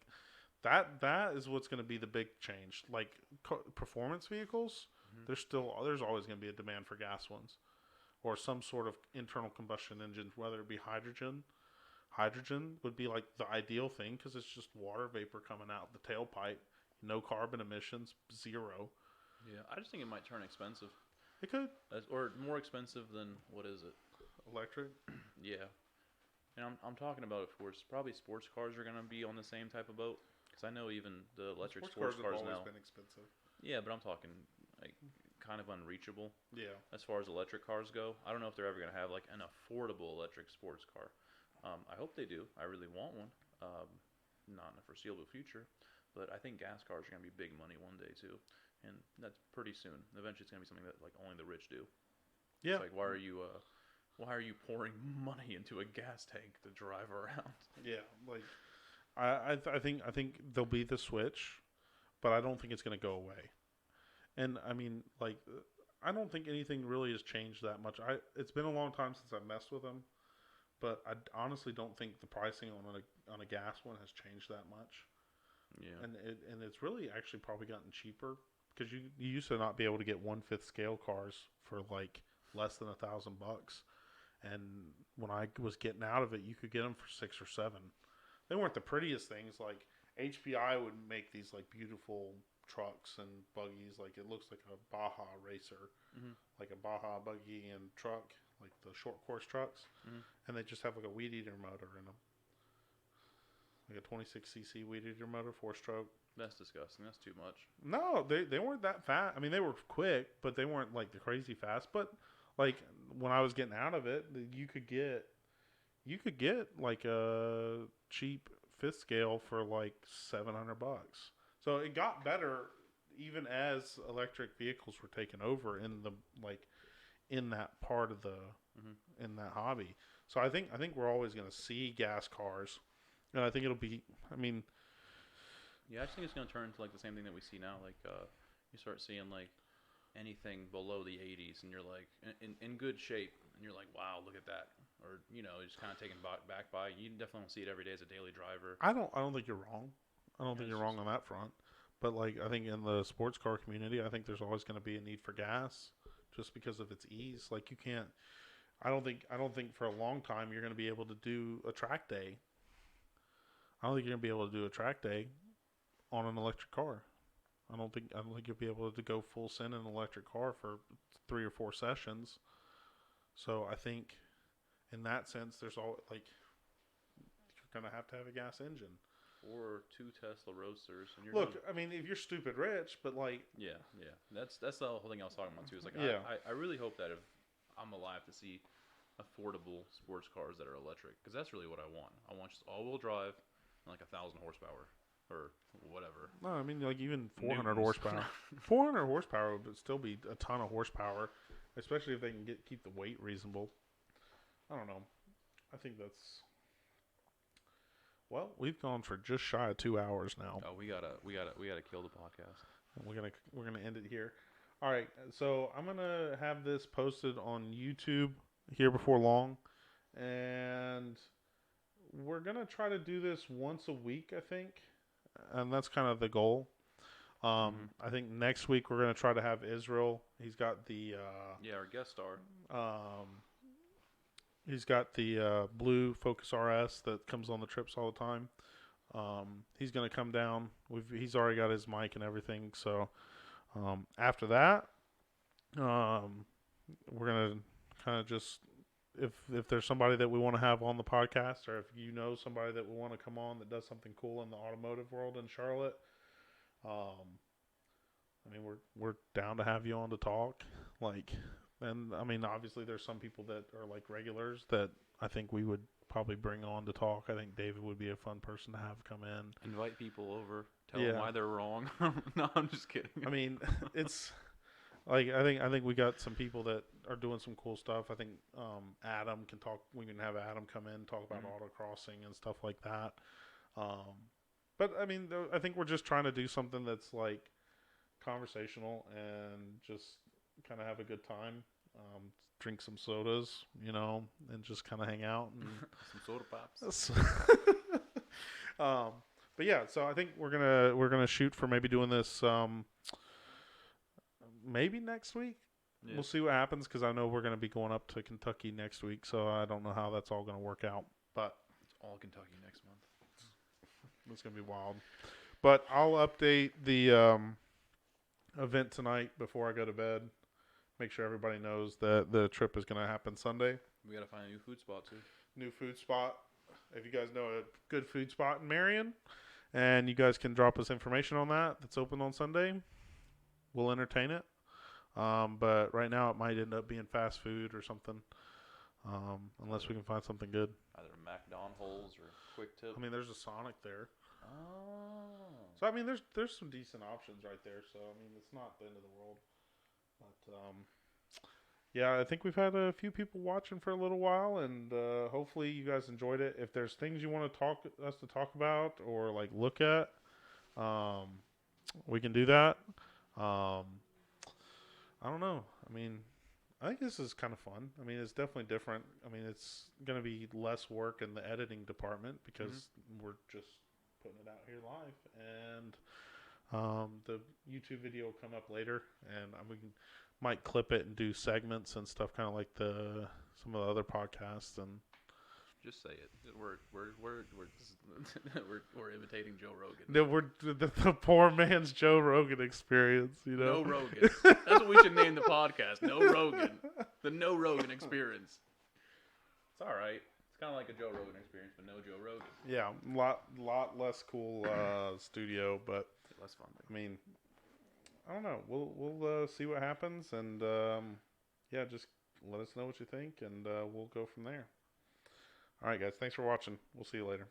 that is what's going to be the big change. Like, performance vehicles, there's always going to be a demand for gas ones or some sort of internal combustion engine, whether it be hydrogen. Hydrogen would be like the ideal thing because it's just water vapor coming out the tailpipe, no carbon emissions, zero. Yeah, I just think it might turn expensive. It could. Or more expensive than, what is it? Electric. Yeah. And I'm talking about, of course, probably sports cars are going to be on the same type of boat. Because I know even the electric sports cars have always now. been expensive. Yeah, but I'm talking like kind of unreachable. Yeah. As far as electric cars go, I don't know if they're ever going to have like an affordable electric sports car. I hope they do. I really want one. Not in the foreseeable future, but I think gas cars are going to be big money one day too, and that's pretty soon. Eventually, it's going to be something that like only the rich do. Yeah. It's like why are you pouring money into a gas tank to drive around? Yeah. Like, I think there'll be the switch, but I don't think it's going to go away. And I mean, like, I don't think anything really has changed that much. It's been a long time since I've messed with them. But I honestly don't think the pricing on a gas one has changed that much. Yeah. And it's really actually probably gotten cheaper because you used to not be able to get 1/5 scale cars for like less than $1,000. And when I was getting out of it, you could get them for 6 or 7. They weren't the prettiest things. Like HPI would make these like beautiful trucks and buggies. Like it looks like a Baja racer, like a Baja buggy and truck. Like the short course trucks, and they just have like a weed eater motor in them, like a 26cc weed eater motor, 4-stroke. That's disgusting. That's too much. No, they weren't that fast. I mean, they were quick, but they weren't like the crazy fast. But like when I was getting out of it, you could get like a cheap 5th scale for like $700. So it got better even as electric vehicles were taken over in the like. In that part of the in that hobby. So I think we're always going to see gas cars, and I think it'll be. I mean, yeah, I just think it's going to turn into like the same thing that we see now. Like you start seeing like anything below the 80s, and you're like in good shape, and you're like, wow, look at that. Or just kind of taken back by. You definitely don't see it every day as a daily driver. I don't think you're wrong. I don't think you're wrong on that front. But like I think in the sports car community, I think there's always going to be a need for gas. Just because of its ease, like you can't. I don't think for a long time you're going to be able to do a track day. I don't think you're going to be able to do a track day on an electric car. I don't think you'll be able to go full send in an electric car for 3 or 4 sessions. So I think, in that sense, there's all like you're going to have a gas engine. Or 2 Tesla Roadsters, and you're I mean, if you're stupid rich, but like, yeah, that's the whole thing I was talking about too. Is like, yeah. I really hope that if I'm alive to see affordable sports cars that are electric, because that's really what I want. I want just all-wheel drive, and like 1,000 horsepower or whatever. No, I mean like even 400 Newtons. horsepower. 400 horsepower would still be a ton of horsepower, especially if they can keep the weight reasonable. I don't know. I think that's. Well, we've gone for just shy of 2 hours now. Oh, we gotta kill the podcast. And we're gonna end it here. All right, so I'm gonna have this posted on YouTube here before long, and we're gonna try to do this once a week, I think, and that's kind of the goal. I think next week we're gonna try to have Israel. He's got the our guest star. He's got the blue Focus RS that comes on the trips all the time. He's going to come down. He's already got his mic and everything. So after that, we're going to kind of just, if there's somebody that we want to have on the podcast, or if you know somebody that we want to come on that does something cool in the automotive world in Charlotte, I mean, we're down to have you on to talk. Like. And, I mean, obviously there's some people that are, like, regulars that I think we would probably bring on to talk. I think David would be a fun person to have come in. Invite people over. Tell them why they're wrong. No, I'm just kidding. I mean, it's, like, I think we got some people that are doing some cool stuff. I think Adam can talk. We can have Adam come in and talk about autocrossing and stuff like that. But I mean, I think we're just trying to do something that's like conversational and just kind of have a good time. Drink some sodas, and just kind of hang out and Some soda pops. But yeah, so I think we're gonna shoot for maybe doing this maybe next week. Yeah. We'll see what happens because I know we're gonna be going up to Kentucky next week, so I don't know how that's all gonna work out. But It's all Kentucky next month. it's gonna be wild. But I'll update the event tonight before I go to bed. Make sure everybody knows that the trip is gonna happen Sunday. We gotta find a new food spot too. New food spot. If you guys know a good food spot in Marion, and you guys can drop us information on that's open on Sunday, we'll entertain it. But right now it might end up being fast food or something, unless we can find something good. Either McDonald's or Quick Tip. I mean, there's a Sonic there. Oh. So, I mean, there's some decent options right there. So, I mean, it's not the end of the world. But, yeah, I think we've had a few people watching for a little while, and hopefully you guys enjoyed it. If there's things you want to talk about or like look at, we can do that. I don't know. I mean, I think this is kind of fun. I mean, it's definitely different. I mean, it's going to be less work in the editing department because we're just putting it out here live, and the YouTube video will come up later, and we might clip it and do segments and stuff, kind of like some of the other podcasts. And just say it. We're imitating Joe Rogan. no, we're the poor man's Joe Rogan experience. No Rogan. That's what we should name the podcast. No Rogan. The No Rogan experience. It's all right. It's kind of like a Joe Rogan experience, but no Joe Rogan. Yeah, lot less cool studio, but Less fun. I mean, I don't know. We'll see what happens, and yeah, just let us know what you think, and we'll go from there. All right, guys. Thanks for watching. We'll see you later.